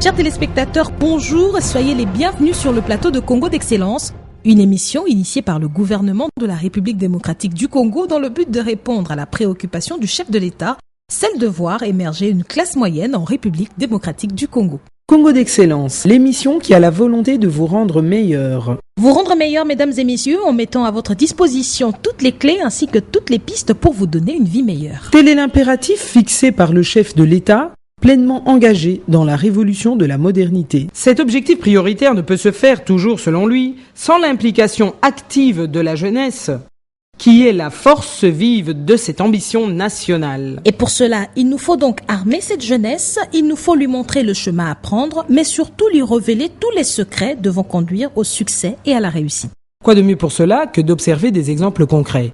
Chers téléspectateurs, bonjour, soyez les bienvenus sur le plateau de Congo d'Excellence, une émission initiée par le gouvernement de la République démocratique du Congo dans le but de répondre à la préoccupation du chef de l'État, celle de voir émerger une classe moyenne en République démocratique du Congo. Congo d'Excellence, l'émission qui a la volonté de vous rendre meilleur. Vous rendre meilleur, mesdames et messieurs, en mettant à votre disposition toutes les clés ainsi que toutes les pistes pour vous donner une vie meilleure. Tel est l'impératif fixé par le chef de l'État, pleinement engagé dans la révolution de la modernité. Cet objectif prioritaire ne peut se faire toujours, selon lui, sans l'implication active de la jeunesse, qui est la force vive de cette ambition nationale. Et pour cela, il nous faut donc armer cette jeunesse, il nous faut lui montrer le chemin à prendre, mais surtout lui révéler tous les secrets devant conduire au succès et à la réussite. Quoi de mieux pour cela que d'observer des exemples concrets ?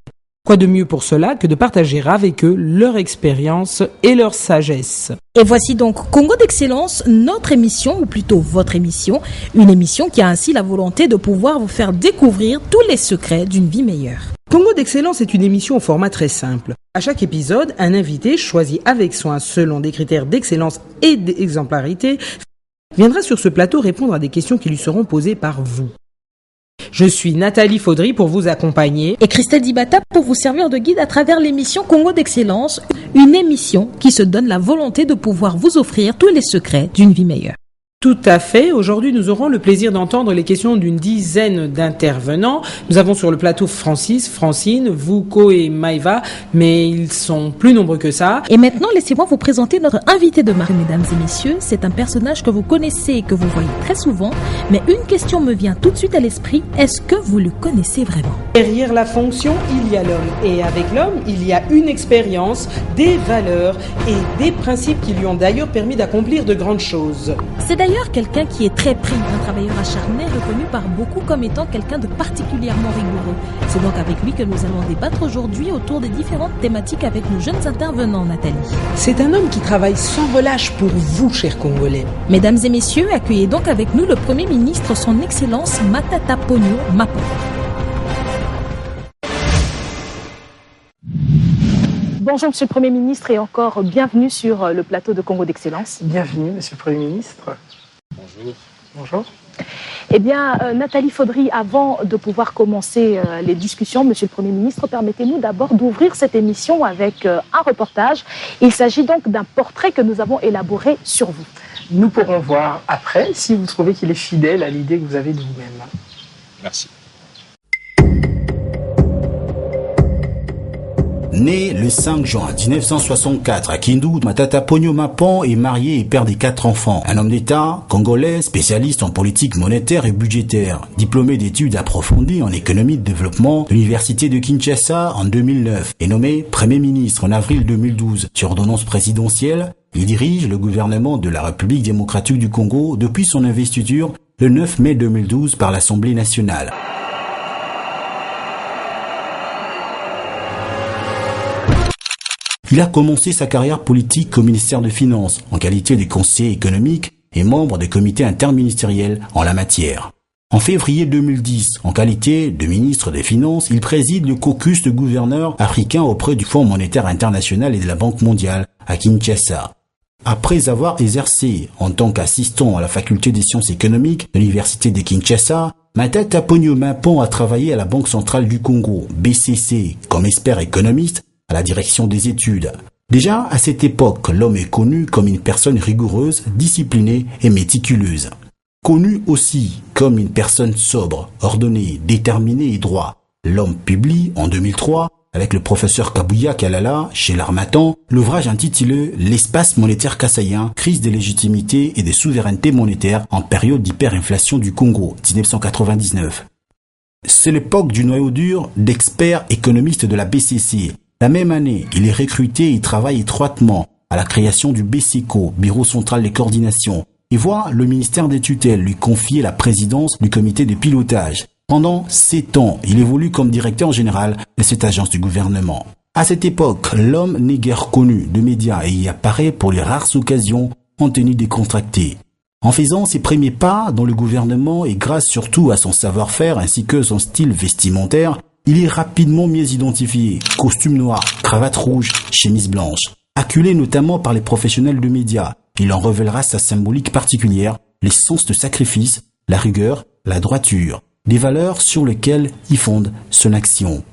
Quoi de mieux pour cela que de partager avec eux leur expérience et leur sagesse. Et voici donc Congo d'Excellence, notre émission, ou plutôt votre émission, une émission qui a ainsi la volonté de pouvoir vous faire découvrir tous les secrets d'une vie meilleure. Congo d'Excellence est une émission au format très simple. À chaque épisode, un invité choisi avec soin selon des critères d'excellence et d'exemplarité viendra sur ce plateau répondre à des questions qui lui seront posées par vous. Je suis Nathalie Faudry pour vous accompagner et Christelle Dibata pour vous servir de guide à travers l'émission Congo d'Excellence, une émission qui se donne la volonté de pouvoir vous offrir tous les secrets d'une vie meilleure. Tout à fait. Aujourd'hui, nous aurons le plaisir d'entendre les questions d'une dizaine d'intervenants. Nous avons sur le plateau Francis, Francine, Vouko et Maïva, mais ils sont plus nombreux que ça. Et maintenant, laissez-moi vous présenter notre invité de marque, mesdames et messieurs. C'est un personnage que vous connaissez et que vous voyez très souvent, mais une question me vient tout de suite à l'esprit. Est-ce que vous le connaissez vraiment ? Derrière la fonction, il y a l'homme. Et avec l'homme, il y a une expérience, des valeurs et des principes qui lui ont d'ailleurs permis d'accomplir de grandes choses. C'est d'ailleurs quelqu'un qui est très pris, un travailleur acharné reconnu par beaucoup comme étant quelqu'un de particulièrement rigoureux. C'est donc avec lui que nous allons débattre aujourd'hui autour des différentes thématiques avec nos jeunes intervenants, Nathalie. C'est un homme qui travaille sans relâche pour vous, chers Congolais. Mesdames et messieurs, accueillez donc avec nous le Premier ministre, son Excellence Matata Ponyo Mapon. Bonjour Monsieur le Premier ministre et encore bienvenue sur le plateau de Congo d'Excellence. Bienvenue Monsieur le Premier ministre. Bonjour. Bonjour. Eh bien, Nathalie Faudry, avant de pouvoir commencer les discussions, Monsieur le Premier ministre, permettez-nous d'abord d'ouvrir cette émission avec un reportage. Il s'agit donc d'un portrait que nous avons élaboré sur vous. Nous pourrons voir après si vous trouvez qu'il est fidèle à l'idée que vous avez de vous-même. Merci. Né le 5 juin 1964 à Kindu, Matata Ponyo Mapon est marié et père des 4 enfants. Un homme d'État, congolais, spécialiste en politique monétaire et budgétaire. Diplômé d'études approfondies en économie de développement de l'université de Kinshasa en 2009 et nommé Premier ministre en avril 2012. Sur ordonnance présidentielle, il dirige le gouvernement de la République démocratique du Congo depuis son investiture le 9 mai 2012 par l'Assemblée nationale. Il a commencé sa carrière politique au ministère des Finances, en qualité de conseiller économique et membre des comités interministériels en la matière. En février 2010, en qualité de ministre des Finances, il préside le caucus de gouverneurs africains auprès du Fonds monétaire international et de la Banque mondiale à Kinshasa. Après avoir exercé en tant qu'assistant à la faculté des sciences économiques de l'université de Kinshasa, Matata Ponyo Mapon a travaillé à la Banque centrale du Congo, BCC, comme expert économiste à la direction des études. Déjà, à cette époque, l'homme est connu comme une personne rigoureuse, disciplinée et méticuleuse. Connu aussi comme une personne sobre, ordonnée, déterminée et droit. L'homme publie, en 2003, avec le professeur Kabuya Kalala, chez l'Harmattan, l'ouvrage intitulé « L'espace monétaire kassaïen, crise de légitimité et de souveraineté monétaire en période d'hyperinflation du Congo, 1999 ». C'est l'époque du noyau dur d'experts économistes de la BCC. La même année, il est recruté et travaille étroitement à la création du BCECO, Bureau central de coordination, et voit le ministère des tutelles lui confier la présidence du comité de pilotage. Pendant 7 ans, il évolue comme directeur général de cette agence du gouvernement. À cette époque, l'homme n'est guère connu de médias et y apparaît pour les rares occasions en tenue décontractée. En faisant ses premiers pas dans le gouvernement et grâce surtout à son savoir-faire ainsi que son style vestimentaire, il est rapidement mieux identifié. Costume noir, cravate rouge, chemise blanche. Acculé notamment par les professionnels de médias, Il en révélera sa symbolique particulière, l'essence de sacrifice, la rigueur, la droiture, des valeurs sur lesquelles il fonde son action.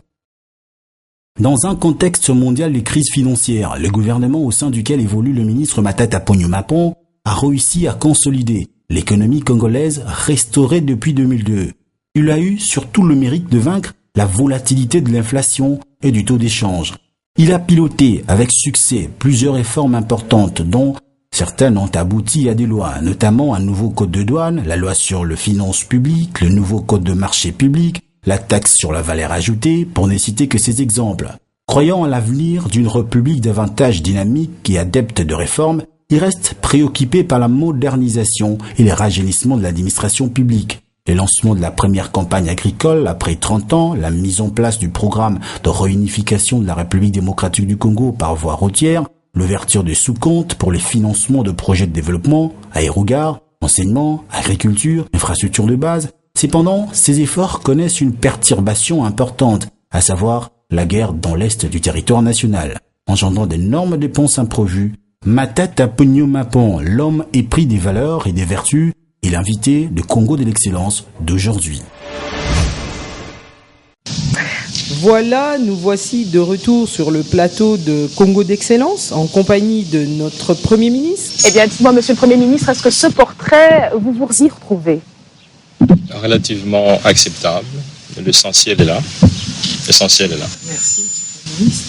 Dans un contexte mondial de crise financière, le gouvernement au sein duquel évolue le ministre Matata Ponyo Mapon a réussi à consolider l'économie congolaise restaurée depuis 2002. Il a eu surtout le mérite de vaincre la volatilité de l'inflation et du taux d'échange. Il a piloté avec succès plusieurs réformes importantes dont certaines ont abouti à des lois, notamment un nouveau code de douane, la loi sur les finances publiques, le nouveau code de marché public, la taxe sur la valeur ajoutée, pour ne citer que ces exemples. Croyant à l'avenir d'une république davantage dynamique et adepte de réformes, il reste préoccupé par la modernisation et le rajeunissement de l'administration publique. Le lancement de la première campagne agricole après 30 ans, la mise en place du programme de réunification de la République démocratique du Congo par voie routière, l'ouverture des sous-comptes pour les financements de projets de développement, aérogares, enseignement, agriculture, infrastructures de base. Cependant, ces efforts connaissent une perturbation importante, à savoir la guerre dans l'est du territoire national, engendrant d'énormes dépenses imprévues. Matata Ponyo Mapon, l'homme épris des valeurs et des vertus, est l'invité de Congo de l'excellence d'aujourd'hui. Voilà, nous voici de retour sur le plateau de Congo d'Excellence en compagnie de notre Premier ministre. Eh bien, dites-moi, Monsieur le Premier ministre, est-ce que ce portrait, vous vous y retrouvez ? Relativement acceptable. L'essentiel est là. L'essentiel est là. Merci, Monsieur le Premier ministre.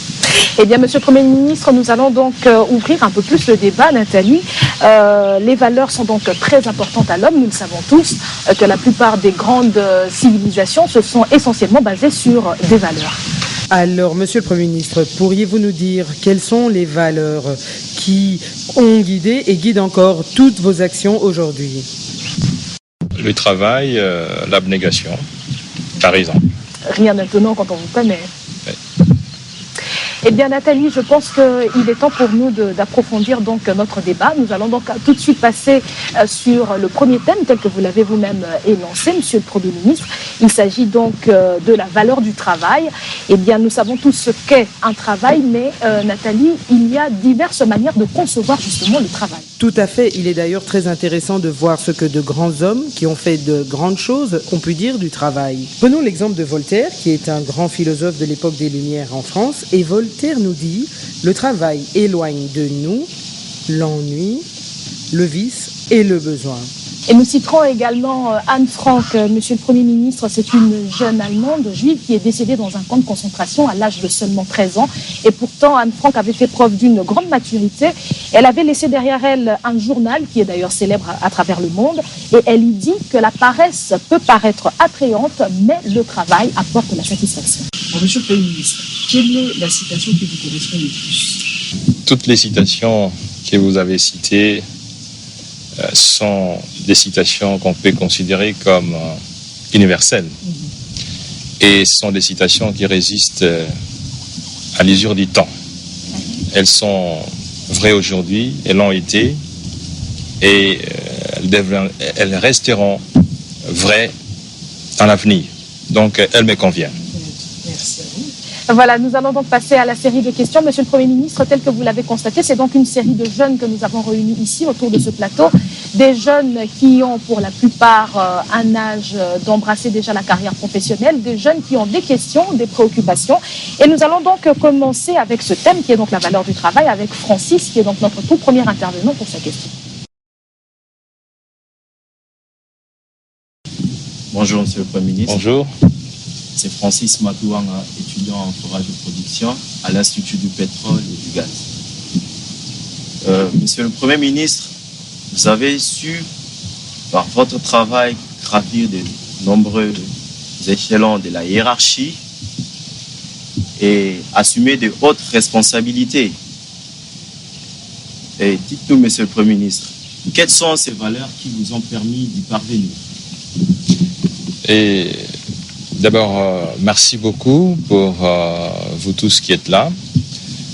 Eh bien, Monsieur le Premier ministre, nous allons donc ouvrir un peu plus le débat, Nathalie. Les valeurs sont donc très importantes à l'homme. Nous le savons tous que la plupart des grandes civilisations se sont essentiellement basées sur des valeurs. Alors, Monsieur le Premier ministre, pourriez-vous nous dire quelles sont les valeurs qui ont guidé et guident encore toutes vos actions aujourd'hui ? Le travail, l'abnégation, par exemple. Rien d'étonnant quand on vous connaît. Oui. Eh bien, Nathalie, je pense qu'il est temps pour nous d'approfondir donc notre débat. Nous allons donc tout de suite passer sur le premier thème tel que vous l'avez vous-même énoncé, Monsieur le Premier ministre. Il s'agit donc de la valeur du travail. Eh bien, nous savons tous ce qu'est un travail, mais Nathalie, il y a diverses manières de concevoir justement le travail. Tout à fait. Il est d'ailleurs très intéressant de voir ce que de grands hommes qui ont fait de grandes choses ont pu dire du travail. Prenons l'exemple de Voltaire, qui est un grand philosophe de l'époque des Lumières en France. Et Voltaire nous dit « Le travail éloigne de nous l'ennui, le vice et le besoin ». Et nous citerons également Anne Frank, Monsieur le Premier ministre. C'est une jeune Allemande juive qui est décédée dans un camp de concentration à l'âge de seulement 13 ans. Et pourtant, Anne Frank avait fait preuve d'une grande maturité. Elle avait laissé derrière elle un journal qui est d'ailleurs célèbre à travers le monde. Et elle y dit que la paresse peut paraître attrayante, mais le travail apporte la satisfaction. Alors, Monsieur le Premier ministre, quelle est la citation qui vous correspond le plus ? Toutes les citations que vous avez citées sont des citations qu'on peut considérer comme universelles. Et ce sont des citations qui résistent à l'usure du temps. Elles sont vraies aujourd'hui, elles l'ont été, et elles resteront vraies dans l'avenir. Donc, elles me conviennent. Merci à vous. Voilà, nous allons donc passer à la série de questions. Monsieur le Premier ministre, tel que vous l'avez constaté, c'est donc une série de jeunes que nous avons réunis ici autour de ce plateau. Des jeunes qui ont pour la plupart un âge d'embrasser déjà la carrière professionnelle, des jeunes qui ont des questions, des préoccupations. Et nous allons donc commencer avec ce thème qui est donc la valeur du travail avec Francis, qui est donc notre tout premier intervenant pour sa question. Bonjour Monsieur le Premier ministre. Bonjour. C'est Francis Matouanga, étudiant en forage de production à l'Institut du pétrole et du gaz. Monsieur le Premier ministre, vous avez su, par votre travail, gravir de nombreux échelons de la hiérarchie et assumer de hautes responsabilités. Et dites-nous, Monsieur le Premier ministre, quelles sont ces valeurs qui vous ont permis d'y parvenir ? Et d'abord, merci beaucoup pour vous tous qui êtes là.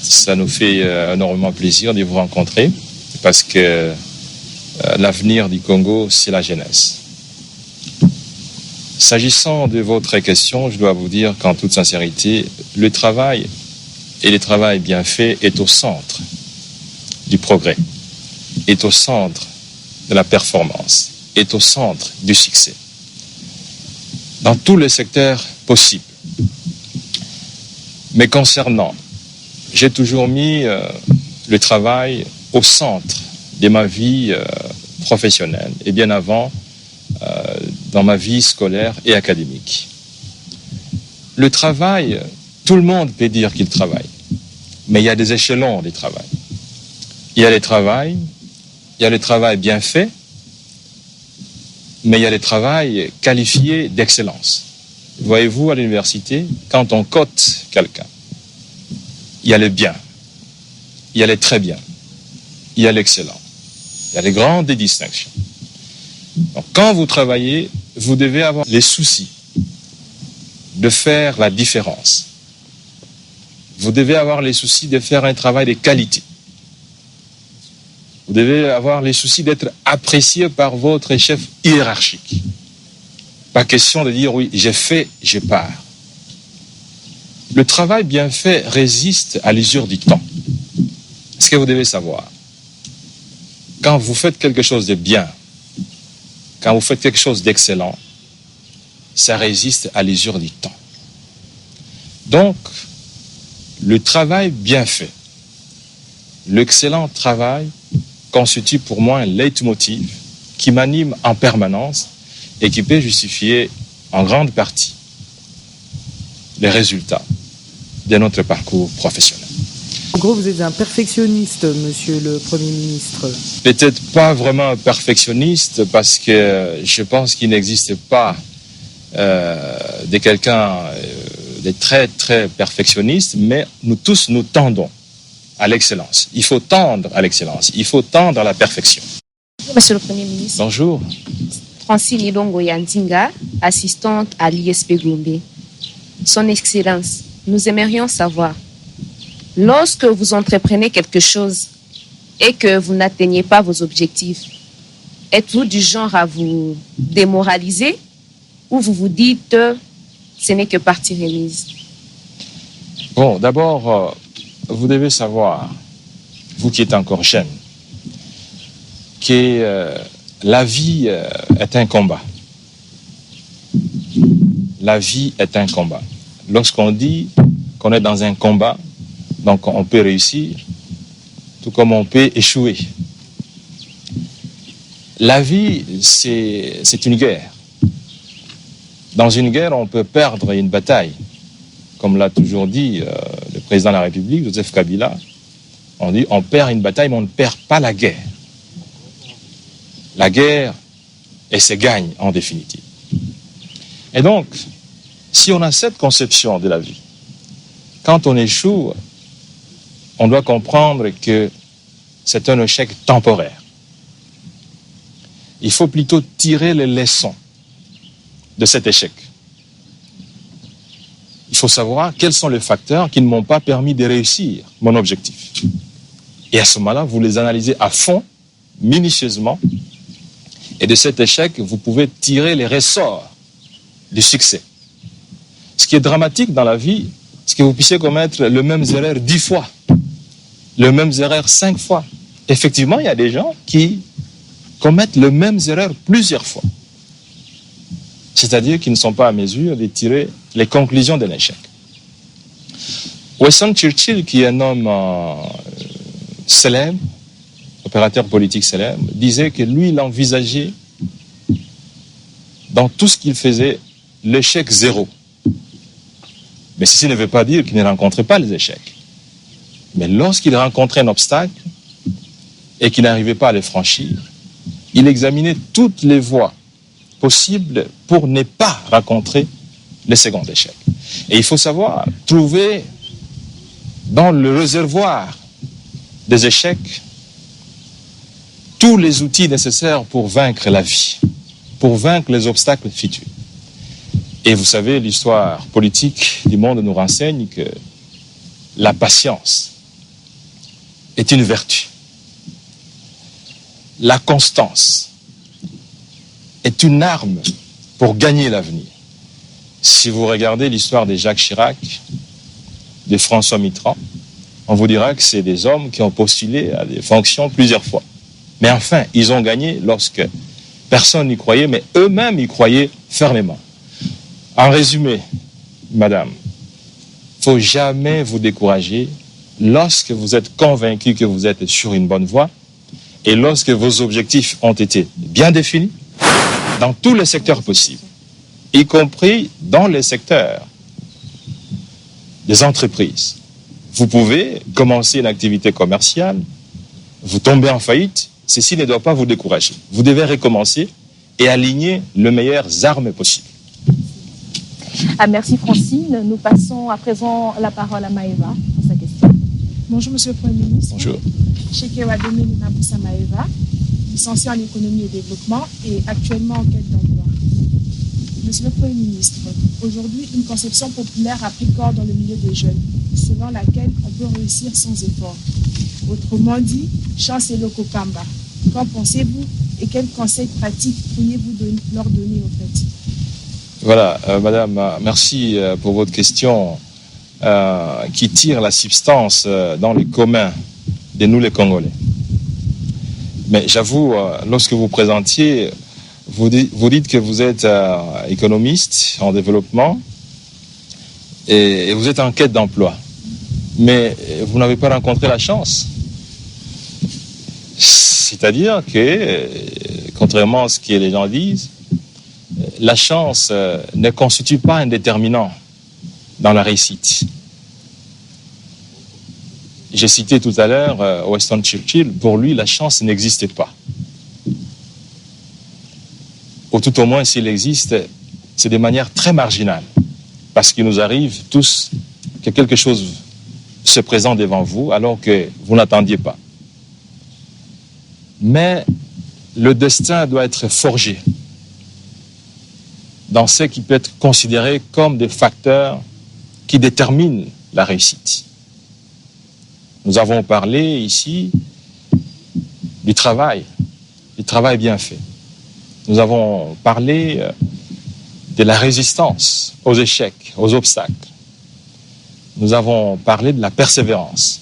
Ça nous fait énormément plaisir de vous rencontrer parce que l'avenir du Congo, c'est la jeunesse. S'agissant de votre question, je dois vous dire qu'en toute sincérité, le travail et le travail bien fait est au centre du progrès. est au centre de la performance, est au centre du succès, dans tous les secteurs possibles. Mais concernant, j'ai toujours mis le travail au centre de ma vie professionnelle et bien avant dans ma vie scolaire et académique. Le travail, tout le monde peut dire qu'il travaille, mais il y a des échelons de travail. Il y a le travail bien fait, mais il y a le travail qualifié d'excellence. Voyez-vous, à l'université, quand on cote quelqu'un, il y a le bien, il y a le très bien, il y a l'excellent, il y a les grandes distinctions. Donc, quand vous travaillez, vous devez avoir les soucis de faire la différence. Vous devez avoir les soucis de faire un travail de qualité. Vous devez avoir les soucis d'être apprécié par votre chef hiérarchique. Pas question de dire oui, j'ai fait, je pars. Le travail bien fait résiste à l'usure du temps. Ce que vous devez savoir, quand vous faites quelque chose de bien, quand vous faites quelque chose d'excellent, ça résiste à l'usure du temps. Donc, le travail bien fait, l'excellent travail constitue pour moi un leitmotiv qui m'anime en permanence et qui peut justifier en grande partie les résultats de notre parcours professionnel. En gros, vous êtes un perfectionniste, monsieur le Premier ministre. Peut-être pas vraiment un perfectionniste parce que je pense qu'il n'existe pas de quelqu'un de très très perfectionniste, mais nous tous nous tendons à l'excellence. Il faut tendre à l'excellence, il faut tendre à la perfection. Bonjour, monsieur le Premier ministre. Bonjour. Francine Ilongo Yantinga, assistante à l'ISP Gombe. Son Excellence, nous aimerions savoir, lorsque vous entreprenez quelque chose et que vous n'atteignez pas vos objectifs, êtes-vous du genre à vous démoraliser ou vous vous dites ce n'est que partie remise? Bon, d'abord, vous devez savoir, vous qui êtes encore jeune, que la vie est un combat. La vie est un combat. Lorsqu'on dit qu'on est dans un combat, donc on peut réussir, tout comme on peut échouer. La vie, c'est une guerre. Dans une guerre, on peut perdre une bataille. Comme l'a toujours dit le président de la République, Joseph Kabila, on dit on perd une bataille, mais on ne perd pas la guerre. La guerre, elle se gagne en définitive. Et donc, si on a cette conception de la vie, quand on échoue, on doit comprendre que c'est un échec temporaire. Il faut plutôt tirer les leçons de cet échec. Il faut savoir quels sont les facteurs qui ne m'ont pas permis de réussir mon objectif. Et à ce moment-là, vous les analysez à fond, minutieusement, et de cet échec, vous pouvez tirer les ressorts du succès. Ce qui est dramatique dans la vie, c'est que vous puissiez commettre les mêmes erreurs 10 fois, les mêmes erreurs 5 fois. Effectivement, il y a des gens qui commettent les mêmes erreurs plusieurs fois. C'est-à-dire qu'ils ne sont pas à mesure de tirer les conclusions d'un échec. Winston Churchill, qui est un homme célèbre, opérateur politique célèbre, disait que lui, il envisageait dans tout ce qu'il faisait l'échec zéro. Mais ceci ne veut pas dire qu'il ne rencontrait pas les échecs. Mais lorsqu'il rencontrait un obstacle et qu'il n'arrivait pas à le franchir, il examinait toutes les voies possibles pour ne pas rencontrer le second échec. Et il faut savoir trouver dans le réservoir des échecs tous les outils nécessaires pour vaincre la vie, pour vaincre les obstacles futurs. Et vous savez, l'histoire politique du monde nous renseigne que la patience est une vertu. La constance est une arme pour gagner l'avenir. Si vous regardez l'histoire de Jacques Chirac, de François Mitterrand, on vous dira que c'est des hommes qui ont postulé à des fonctions plusieurs fois. Mais enfin, ils ont gagné lorsque personne n'y croyait, mais eux-mêmes y croyaient fermement. En résumé, madame, il ne faut jamais vous décourager lorsque vous êtes convaincu que vous êtes sur une bonne voie et lorsque vos objectifs ont été bien définis dans tous les secteurs possibles, y compris dans les secteurs des entreprises. Vous pouvez commencer une activité commerciale, vous tombez en faillite, ceci ne doit pas vous décourager. Vous devez recommencer et aligner les meilleures armes possibles. Merci Francine. Nous passons à présent la parole à Maëva pour sa question. Bonjour Monsieur le Premier ministre. Bonjour. Cheke Wademe Naboussa Maëva, licencié en économie et développement et actuellement en quête d'emploi. Monsieur le Premier ministre, aujourd'hui, une conception populaire a pris corps dans le milieu des jeunes, selon laquelle on peut réussir sans effort. Autrement dit, chance et lokokamba. Qu'en pensez-vous et quels conseils pratiques pourriez-vous leur donner au fait? Voilà, madame, merci pour votre question qui tire la substance dans les communs de nous les Congolais. Mais j'avoue, lorsque vous présentiez, vous dites que vous êtes économiste en développement et vous êtes en quête d'emploi. Mais vous n'avez pas rencontré la chance. C'est-à-dire que, contrairement à ce que les gens disent, la chance ne constitue pas un déterminant dans la réussite. J'ai cité tout à l'heure Winston Churchill, pour lui la chance n'existait pas. Ou tout au moins s'il existe, c'est de manière très marginale. Parce qu'il nous arrive tous que quelque chose se présente devant vous alors que vous n'attendiez pas. Mais le destin doit être forgé dans ce qui peut être considéré comme des facteurs qui déterminent la réussite. Nous avons parlé ici du travail bien fait. Nous avons parlé de la résistance aux échecs, aux obstacles. Nous avons parlé de la persévérance.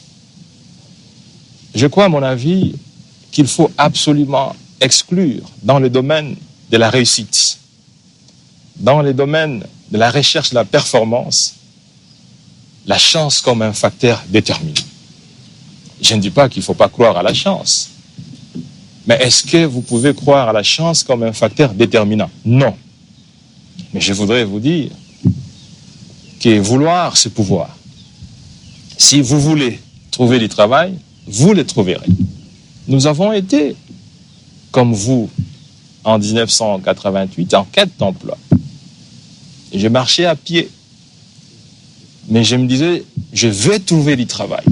Je crois, à mon avis, qu'il faut absolument exclure dans le domaine de la réussite, dans les domaines de la recherche de la performance, la chance comme un facteur déterminant. Je ne dis pas qu'il ne faut pas croire à la chance. Mais est-ce que vous pouvez croire à la chance comme un facteur déterminant? Non. Mais je voudrais vous dire que vouloir, c'est pouvoir. Si vous voulez trouver du travail, vous le trouverez. Nous avons été, comme vous, en 1988, en quête d'emploi. Et je marchais à pied. Mais je me disais, je vais trouver du travail.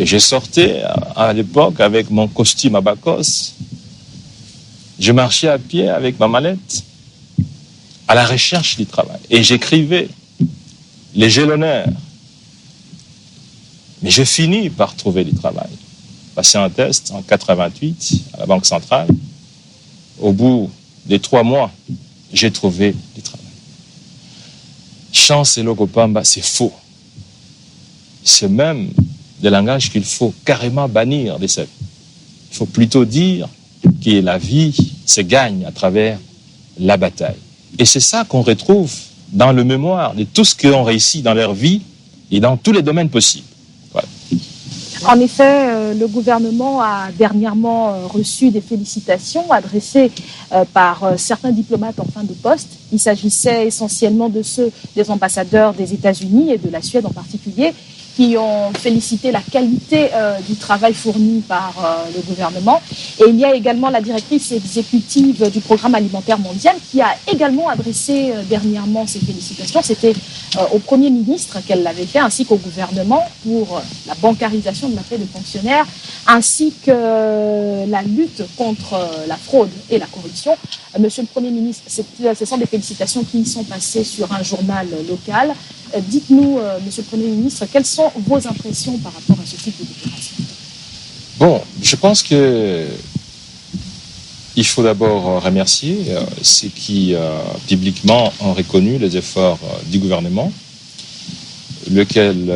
Et je sortais à l'époque avec mon costume à Bacos. Je marchais à pied avec ma mallette à la recherche du travail. Et j'écrivais les jalonnaires. Mais j'ai fini par trouver du travail. Passé un test en 88 à la Banque centrale. Au bout des 3 mois, j'ai trouvé du travail. Chance et lokopamba, c'est faux. C'est même des langages qu'il faut carrément bannir de sa vie. Il faut plutôt dire que la vie se gagne à travers la bataille. Et c'est ça qu'on retrouve dans le mémoire de tout ce qu'ils ont réussi dans leur vie et dans tous les domaines possibles. Voilà. En effet, le gouvernement a dernièrement reçu des félicitations adressées par certains diplomates en fin de poste. Il s'agissait essentiellement de ceux des ambassadeurs des États-Unis et de la Suède en particulier, qui ont félicité la qualité du travail fourni par le gouvernement. Et il y a également la directrice exécutive du Programme alimentaire mondial qui a également adressé dernièrement ses félicitations. C'était au Premier ministre qu'elle l'avait fait, ainsi qu'au gouvernement, pour la bancarisation de la paie des fonctionnaires, ainsi que la lutte contre la fraude et la corruption. Monsieur le Premier ministre, ce sont des félicitations qui sont passées sur un journal local. Dites-nous, Monsieur le Premier ministre, quelles sont vos impressions par rapport à ce type de déclaration? Bon, je pense que il faut d'abord remercier ceux qui publiquement ont reconnu les efforts du gouvernement, lequel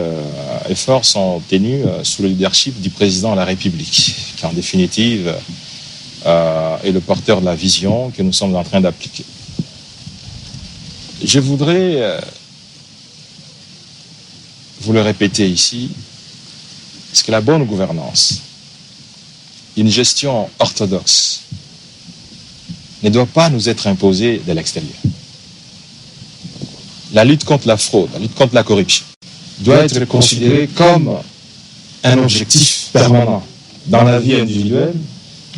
efforts sont obtenus sous le leadership du président de la République, qui en définitive est le porteur de la vision que nous sommes en train d'appliquer. Je voudrais vous le répéter ici, parce que la bonne gouvernance, une gestion orthodoxe, ne doit pas nous être imposée de l'extérieur. La lutte contre la fraude, la lutte contre la corruption, doit être considérée comme un objectif permanent dans la vie individuelle,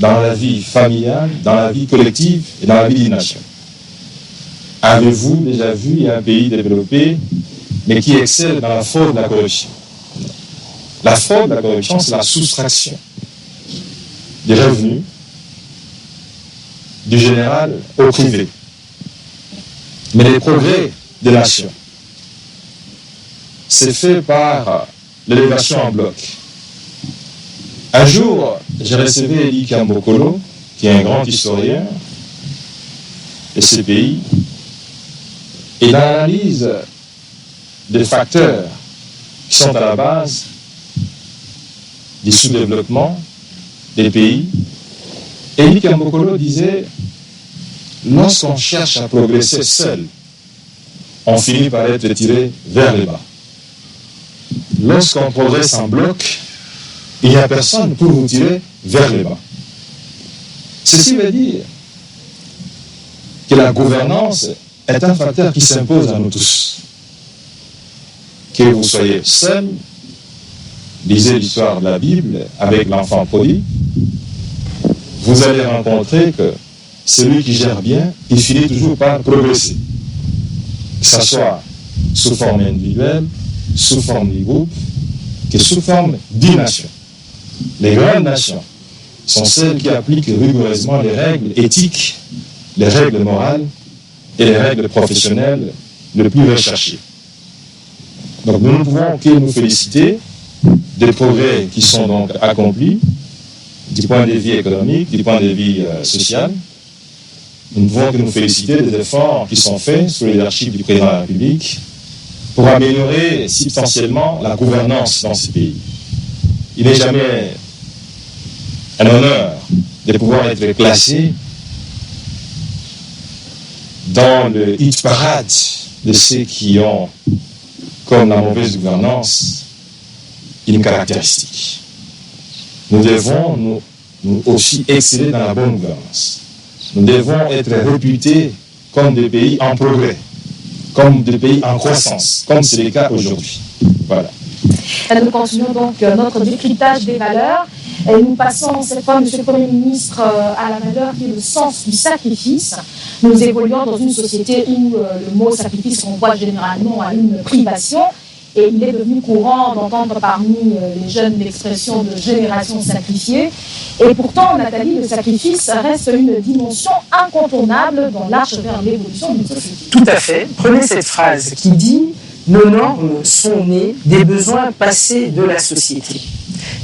dans la vie familiale, dans la vie collective et dans la vie d'une nation. Avez-vous déjà vu un pays développé, mais qui excelle dans la fraude et la corruption? La fraude et la corruption, c'est la soustraction des revenus du général au privé. Mais les progrès des nations, c'est fait par l'élévation en bloc. Un jour, j'ai reçu Eli Kambokolo, qui est un grand historien de ces pays, et dans l'analyse des facteurs qui sont à la base du sous-développement des pays, Eli Kambokolo disait, lorsqu'on cherche à progresser seul, on finit par être tiré vers le bas. Lorsqu'on progresse en bloc, il n'y a personne pour vous tirer vers le bas. Ceci veut dire que la gouvernance est un facteur qui s'impose à nous tous. Que vous soyez seul, lisez l'histoire de la Bible avec l'enfant prodigue, vous allez rencontrer que celui qui gère bien, il finit toujours par progresser. Que ce soit sous forme individuelle, sous forme du groupe, que sous forme d'une nation. Les grandes nations sont celles qui appliquent rigoureusement les règles éthiques, les règles morales et les règles professionnelles les plus recherchées. Donc nous ne pouvons que nous féliciter des progrès qui sont donc accomplis du point de vue économique, du point de vue social. Nous ne pouvons que nous féliciter des efforts qui sont faits sous le leadership du président de la République pour améliorer substantiellement la gouvernance dans ces pays. Il n'est jamais un honneur de pouvoir être classé dans le hit parade de ceux qui ont, comme la mauvaise gouvernance, une caractéristique. Nous devons nous aussi exceller dans la bonne gouvernance. Nous devons être réputés comme des pays en progrès, comme des pays en croissance, comme c'est le cas aujourd'hui. Voilà. Nous continuons donc notre décryptage des valeurs. Et nous passons cette fois, Monsieur le Premier ministre, à la valeur qui est le sens du sacrifice. Nous évoluons dans une société où le mot sacrifice renvoie généralement à une privation. Et il est devenu courant d'entendre parmi les jeunes l'expression de génération sacrifiée. Et pourtant, Nathalie, le sacrifice reste une dimension incontournable dans l'arche vers l'évolution d'une société. Tout à fait. Prenez cette phrase qui dit « Nos normes sont nées des besoins passés de la société ».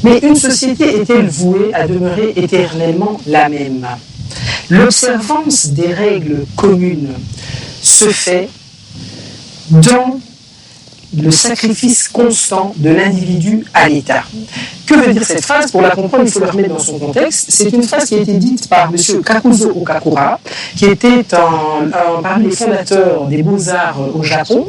Mais une société est-elle vouée à demeurer éternellement la même? L'observance des règles communes se fait dans le sacrifice constant de l'individu à l'État. Que veut dire cette phrase? Pour la comprendre, il faut la remettre dans son contexte. C'est une phrase qui a été dite par M. Kakuzo Okakura, qui était parmi les fondateurs des Beaux-Arts au Japon,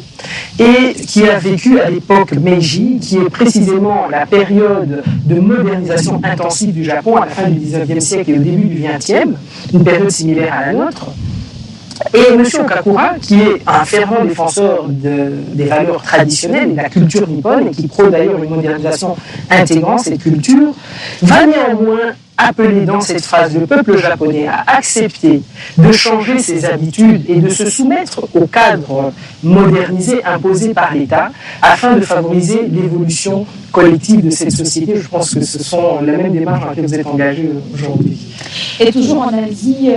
et qui a vécu à l'époque Meiji, qui est précisément la période de modernisation intensive du Japon à la fin du 19e siècle et au début du 20e, une période similaire à la nôtre. Et M. Okakura, qui est un fervent défenseur des valeurs traditionnelles et de la culture nippone, et qui prône d'ailleurs une modernisation intégrant cette culture, va néanmoins appeler dans cette phrase le peuple japonais à accepter de changer ses habitudes et de se soumettre au cadre modernisé imposé par l'État afin de favoriser l'évolution collective de cette société. Je pense que ce sont la même démarche dans laquelle vous êtes engagé aujourd'hui. Et toujours en Asie,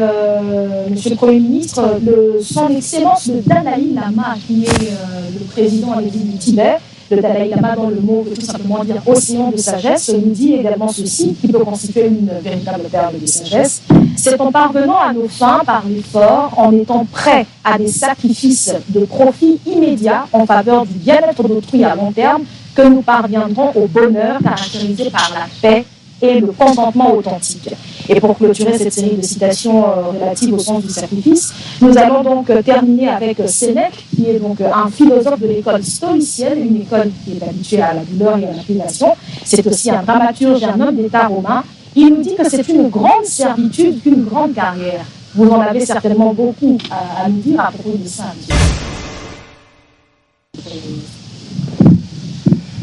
Monsieur le Premier ministre, son Excellence le Dalai Lama, qui est le président à l'exil du Tibet, Le Dalai Lama, dans le mot veut tout simplement dire océan de sagesse, nous dit également ceci, qui peut constituer une véritable perle de sagesse. C'est en parvenant à nos fins par l'effort, en étant prêts à des sacrifices de profit immédiat en faveur du bien-être d'autrui à long terme, que nous parviendrons au bonheur caractérisé par la paix et le contentement authentique. Et pour clôturer cette série de citations relatives au sens du sacrifice, nous allons donc terminer avec Sénèque, qui est donc un philosophe de l'école stoïcienne, une école qui est habituée à la douleur et à l'appellation. C'est aussi un dramaturge et un homme d'État romain. Il nous dit que c'est une grande servitude qu'une grande carrière. Vous en avez certainement beaucoup à nous dire à propos de ça.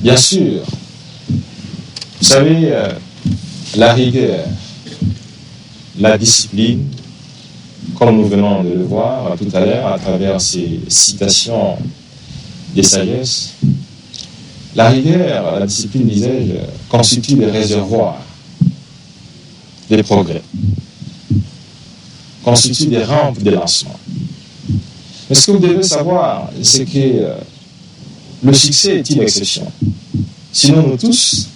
Bien sûr. Vous savez, la rigueur, la discipline, comme nous venons de le voir tout à l'heure à travers ces citations des sagesses, la rigueur, la discipline, disais-je, constitue des réservoirs des progrès, constitue des rampes de lancement. Mais ce que vous devez savoir, c'est que le succès est une exception. Sinon, nous tous,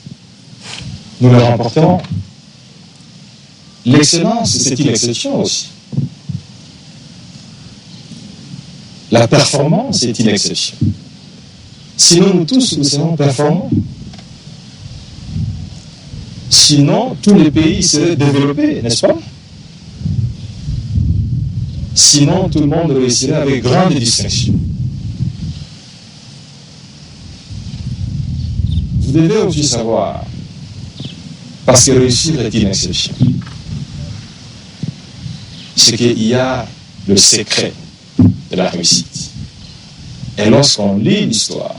nous le remporterons. L'excellence, c'est une exception aussi. La performance est une exception. Sinon, nous tous, nous serons performants. Sinon, tous les pays seraient développés, n'est-ce pas? Sinon, tout le monde réussirait avec grande distinction. Vous devez aussi savoir, parce que réussir est une exception, c'est qu'il y a le secret de la réussite. Et lorsqu'on lit l'histoire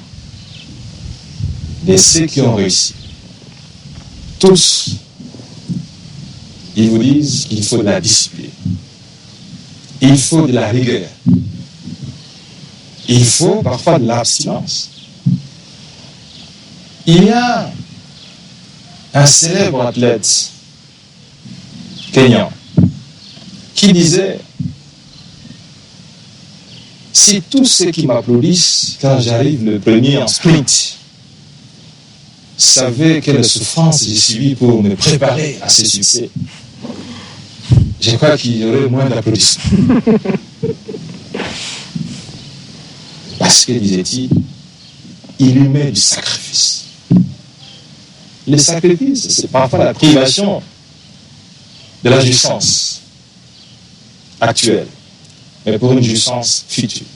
de ceux qui ont réussi, tous, ils vous disent qu'il faut de la discipline, il faut de la rigueur, il faut parfois de l'abstinence. Il y a un célèbre athlète kenyan qui disait: si tous ceux qui m'applaudissent quand j'arrive le premier en sprint savaient quelle souffrance j'ai subi pour me préparer à ce succès, je crois qu'il y aurait moins d'applaudissements. Parce que, disait-il, il lui met du sacrifice. Les sacrifices, c'est parfois la privation de la jouissance actuelle, mais pour une jouissance future.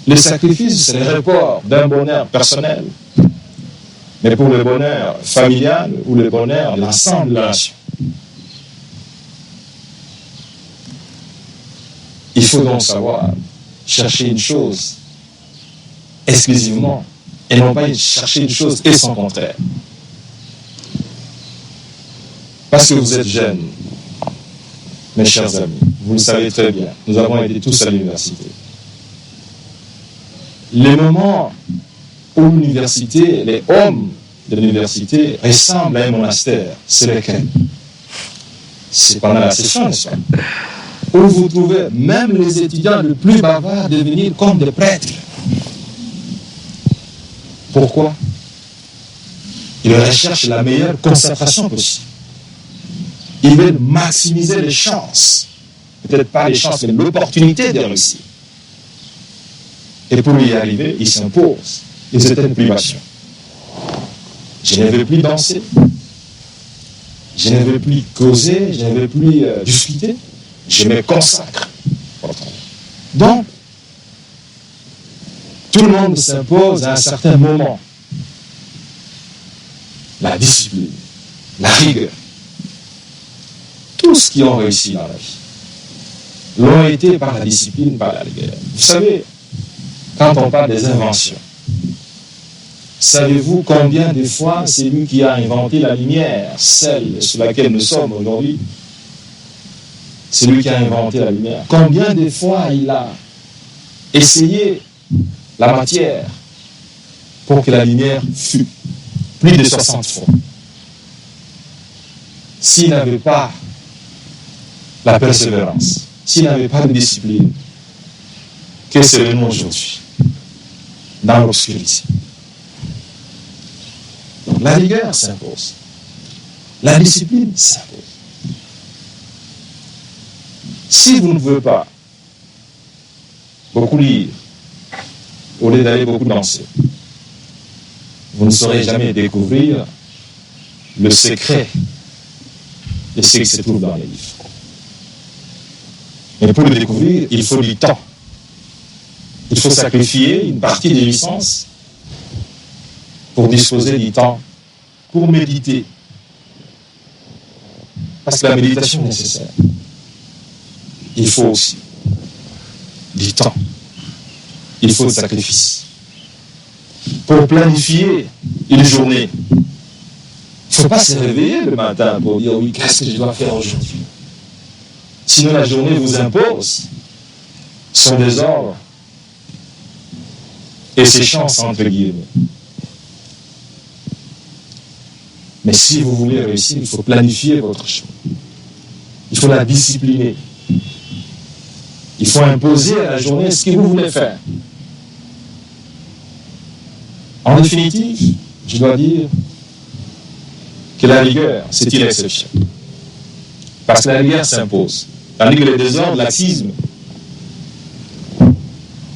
Les sacrifices, c'est le report d'un bonheur personnel, mais pour le bonheur familial ou le bonheur de l'ensemble de la nation. Il faut donc savoir chercher une chose exclusivement et non pas chercher une chose et son contraire. Parce que vous êtes jeunes, mes chers amis, vous le savez très bien, nous avons été tous à l'université. Les moments où l'université, les hommes de l'université ressemblent à un monastère, c'est lesquels? C'est pendant la session, n'est-ce pas? Où vous trouvez même les étudiants les plus bavards devenir comme des prêtres. Pourquoi? Ils recherchent la meilleure concentration possible. Ils veulent maximiser les chances. Peut-être pas les chances, mais l'opportunité de réussir. Et pour y arriver, ils s'imposent une certaine privation. Je ne veux plus danser. Je ne veux plus causer. Je ne veux plus discuter. Je me consacre. Donc, tout le monde s'impose à un certain moment. La discipline, la rigueur. Tous qui ont réussi dans la vie l'ont été par la discipline, par la rigueur. Vous savez, quand on parle des inventions, savez-vous combien de fois c'est lui qui a inventé la lumière, celle sur laquelle nous sommes aujourd'hui? C'est lui qui a inventé la lumière. Combien de fois il a essayé la matière pour que la lumière fût? Plus de 60 fois. S'il n'avait pas la persévérance, s'il n'avait pas de discipline, que serait-nous aujourd'hui? dans l'obscurité. Donc la rigueur s'impose. La discipline s'impose. Si vous ne pouvez pas beaucoup lire, au lieu d'aller beaucoup danser, vous ne saurez jamais découvrir le secret de ce qui se trouve dans les livres. Mais pour le découvrir, il faut du temps. Il faut sacrifier une partie des jouissances pour disposer du temps pour méditer. Parce que la méditation est nécessaire. Il faut aussi du temps. Il faut du sacrifice. Pour planifier une journée, il ne faut pas se réveiller le matin pour dire oui, qu'est-ce que je dois faire aujourd'hui? Sinon la journée vous impose son désordre et ses chances entre guillemets. Mais si vous voulez réussir, il faut planifier votre chemin. Il faut la discipliner. Il faut imposer à la journée ce que vous voulez faire. En définitive, je dois dire que la rigueur, c'est une exception. Parce que la rigueur s'impose. Tandis que le désordre, laxisme,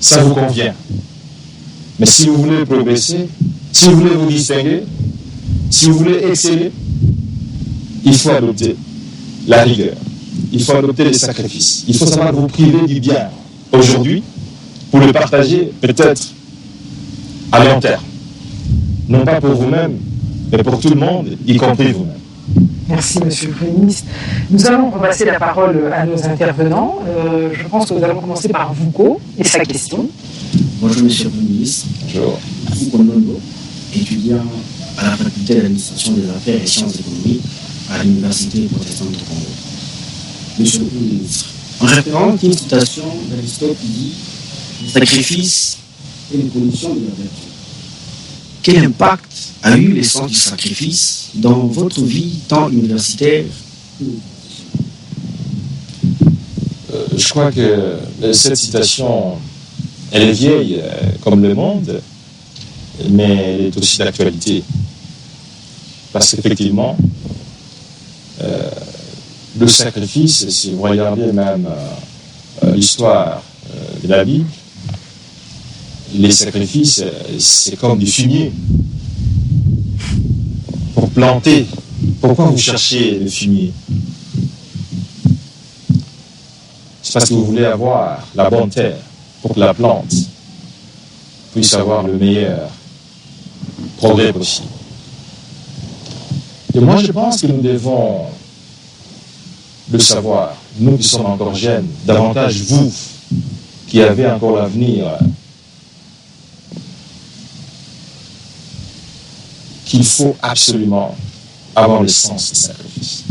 ça vous convient. Mais si vous voulez progresser, si vous voulez vous distinguer, si vous voulez exceller, il faut adopter la rigueur. Il faut adopter les sacrifices. Il faut savoir vous priver du bien aujourd'hui pour le partager peut-être à long terme. Non pas pour vous-même, mais pour tout le monde, y compris vous-même. Merci, Monsieur le Premier ministre. Nous allons repasser la parole à nos intervenants. Je pense que nous allons commencer par Vouko et sa question. Bonjour, Monsieur le Premier ministre. Bonjour. Vouko Nondo, étudiant à la faculté d'administration des affaires et sciences économiques à l'Université protestante du Congo. Monsieur le Premier ministre, en référence à une citation d'Aristote qui dit « Le sacrifice est une condition de la vertu ». Quel impact a eu l'essence du sacrifice dans votre vie tant universitaire que... Je crois que cette citation, elle est vieille comme le monde, mais elle est aussi d'actualité. Parce qu'effectivement, le sacrifice, si vous regardez même l'histoire de la Bible, les sacrifices, c'est comme du fumier. Pour planter, pourquoi vous cherchez le fumier? C'est parce que vous voulez avoir la bonne terre pour que la plante puisse avoir le meilleur progrès possible. Et moi, je pense que nous devons le savoir, nous qui sommes encore jeunes, davantage vous qui avez encore l'avenir, qu'il faut absolument avoir le sens du sacrifice.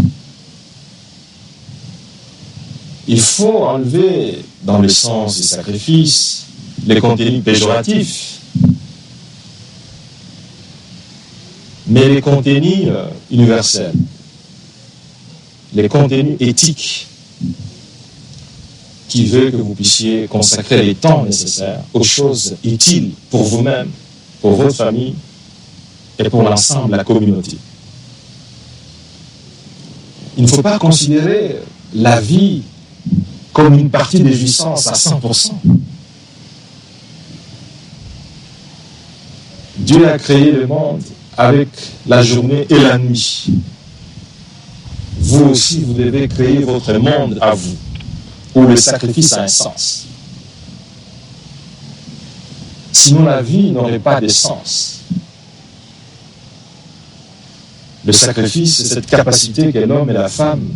Il faut enlever dans le sens du sacrifice les contenus péjoratifs, mais les contenus universels, les contenus éthiques qui veulent que vous puissiez consacrer les temps nécessaires aux choses utiles pour vous-même, pour votre famille et pour l'ensemble de la communauté. Il ne faut pas considérer la vie comme une partie des jouissances à 100%. Dieu a créé le monde avec la journée et la nuit. Vous aussi, vous devez créer votre monde à vous, où le sacrifice a un sens. Sinon, la vie n'aurait pas de sens. Le sacrifice, c'est cette capacité que l'homme et la femme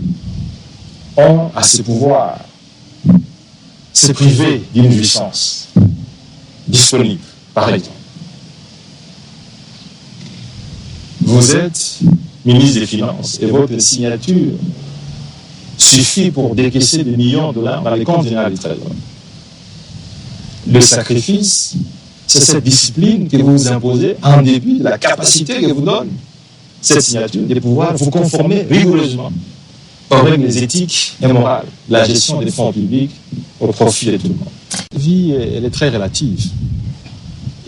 ont à se pouvoir se priver d'une jouissance disponible, par exemple. Vous êtes ministre des Finances et votre signature suffit pour décaisser des millions de dollars dans les comptes généraux du Trésor. Le sacrifice, c'est cette discipline que vous vous imposez en dépit de la capacité que vous donne cette signature de pouvoir vous conformer rigoureusement aux règles éthiques et morales de la gestion des fonds publics au profit de tout le monde. La vie, elle est très relative.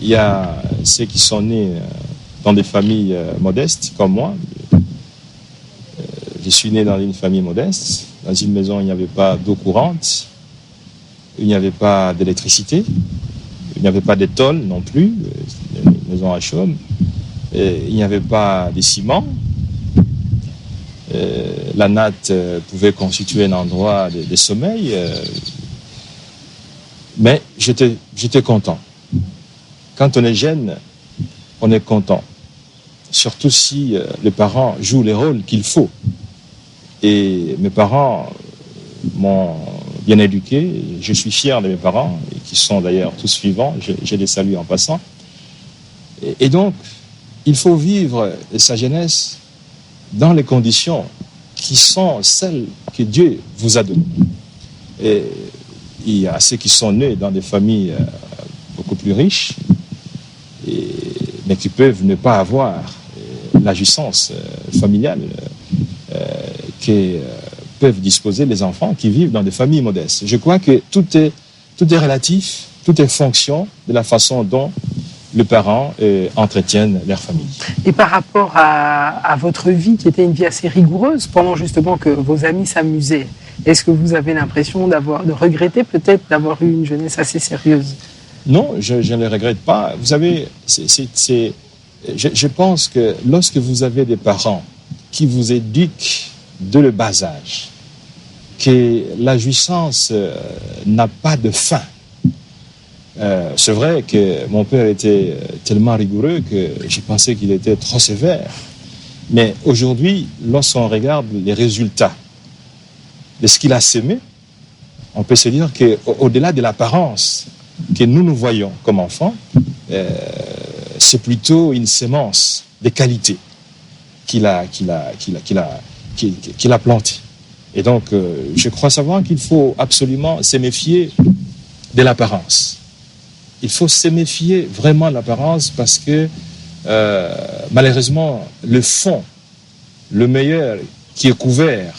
il y a ceux qui sont nés dans des familles modestes, comme moi. Je suis né dans une famille modeste. Dans une maison, il n'y avait pas d'eau courante, il n'y avait pas d'électricité, il n'y avait pas d'étole non plus, une maison à chaume, il n'y avait pas de ciment. La natte pouvait constituer un endroit de sommeil, mais j'étais content. Quand on est jeune, on est content, surtout si les parents jouent les rôles qu'il faut. Et mes parents m'ont bien éduqué, je suis fier de mes parents, qui sont d'ailleurs tous vivants, je les salue en passant. Et donc, il faut vivre sa jeunesse dans les conditions qui sont celles que Dieu vous a données. Et il y a ceux qui sont nés dans des familles beaucoup plus riches, mais qui peuvent ne pas avoir la jouissance familiale que peuvent disposer les enfants qui vivent dans des familles modestes. Je crois que tout est relatif, tout est fonction de la façon dont les parents entretiennent leur famille. Et par rapport à votre vie, qui était une vie assez rigoureuse, pendant justement que vos amis s'amusaient, est-ce que vous avez l'impression de regretter peut-être d'avoir eu une jeunesse assez sérieuse? Non, je ne le regrette pas. Vous savez, je pense que lorsque vous avez des parents qui vous éduquent de le bas âge, que la jouissance n'a pas de fin. C'est vrai que mon père était tellement rigoureux que je pensais qu'il était trop sévère. Mais aujourd'hui, lorsqu'on regarde les résultats de ce qu'il a sémé, on peut se dire qu'au-delà de l'apparence que nous voyons comme enfants, c'est plutôt une sémence de qualité qu'il a plantée. Et donc, je crois savoir qu'il faut absolument se méfier de l'apparence. Il faut se méfier vraiment de l'apparence parce que, malheureusement, le fond, le meilleur qui est couvert,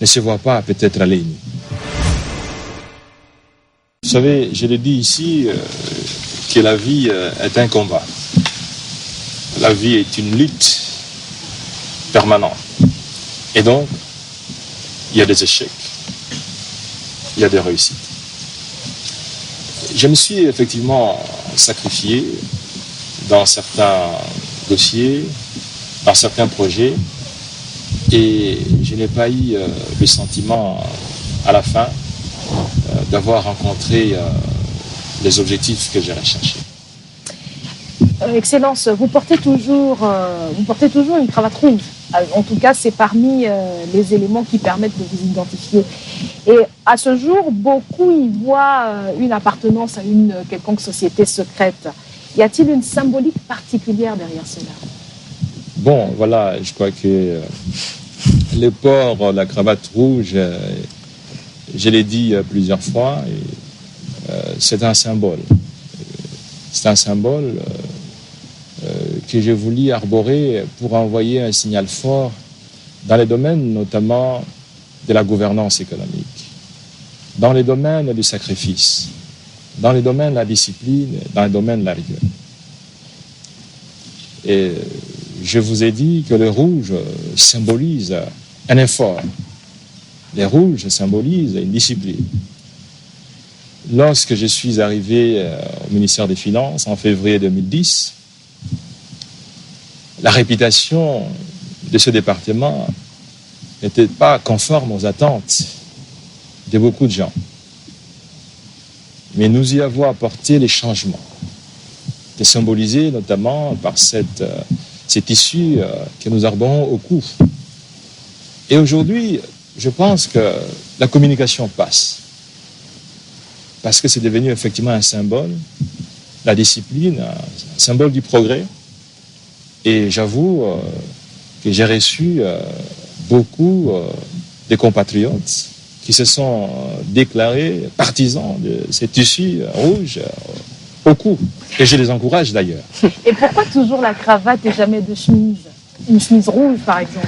ne se voit pas peut-être à l'œil nu. Vous savez, je l'ai dit ici, que la vie est un combat. La vie est une lutte permanente. Et donc, il y a des échecs, il y a des réussites. Je me suis effectivement sacrifié dans certains dossiers, dans certains projets, et je n'ai pas eu le sentiment à la fin d'avoir rencontré les objectifs que j'ai recherchés. Excellence, vous portez toujours une cravate rouge. En tout cas, c'est parmi les éléments qui permettent de vous identifier. Et à ce jour, beaucoup y voient une appartenance à une quelconque société secrète. Y a-t-il une symbolique particulière derrière cela? Bon, voilà, je crois que le port, la cravate rouge, je l'ai dit plusieurs fois, c'est un symbole. C'est un symbole que j'ai voulu arborer pour envoyer un signal fort dans les domaines notamment de la gouvernance économique, dans les domaines du sacrifice, dans les domaines de la discipline, dans les domaines de la rigueur. Et je vous ai dit que le rouge symbolise un effort. Le rouge symbolise une discipline. Lorsque je suis arrivé au ministère des Finances en février 2010, la réputation de ce département n'était pas conforme aux attentes de beaucoup de gens. Mais nous y avons apporté les changements, qui est symbolisé notamment par cette issue que nous arborons au cou. Et aujourd'hui, je pense que la communication passe, parce que c'est devenu effectivement un symbole, la discipline, un symbole du progrès. Et j'avoue que j'ai reçu beaucoup de compatriotes qui se sont déclarés partisans de ces tissus rouges au cou. Et je les encourage d'ailleurs. Et pourquoi toujours la cravate et jamais de chemise? Une chemise rouge, par exemple?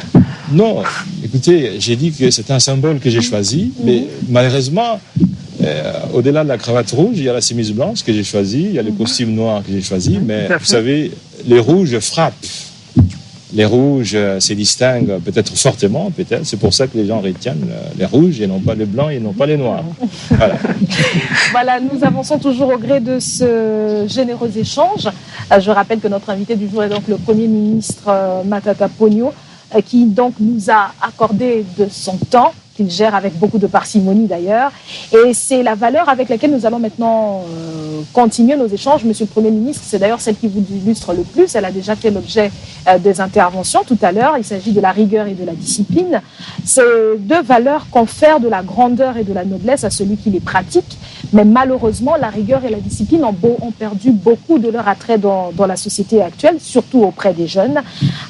Non, écoutez, j'ai dit que c'est un symbole que j'ai choisi, mais malheureusement, Au-delà de la cravate rouge, il y a la chemise blanche que j'ai choisie, il y a le costume noir que j'ai choisi, mais vous savez, les rouges frappent. Les rouges se distinguent peut-être fortement, peut-être. C'est pour ça que les gens retiennent les rouges et non pas les blancs et non pas les noirs. Voilà. Voilà, nous avançons toujours au gré de ce généreux échange. Je rappelle que notre invité du jour est donc le Premier ministre Matata Ponyo, qui donc nous a accordé de son temps, qu'il gère avec beaucoup de parcimonie d'ailleurs. Et c'est la valeur avec laquelle nous allons maintenant continuer nos échanges. Monsieur le Premier ministre, c'est d'ailleurs celle qui vous illustre le plus. Elle a déjà fait l'objet des interventions tout à l'heure. Il s'agit de la rigueur et de la discipline. Ces deux valeurs confèrent de la grandeur et de la noblesse à celui qui les pratique. Mais malheureusement, la rigueur et la discipline ont perdu beaucoup de leur attrait dans la société actuelle, surtout auprès des jeunes.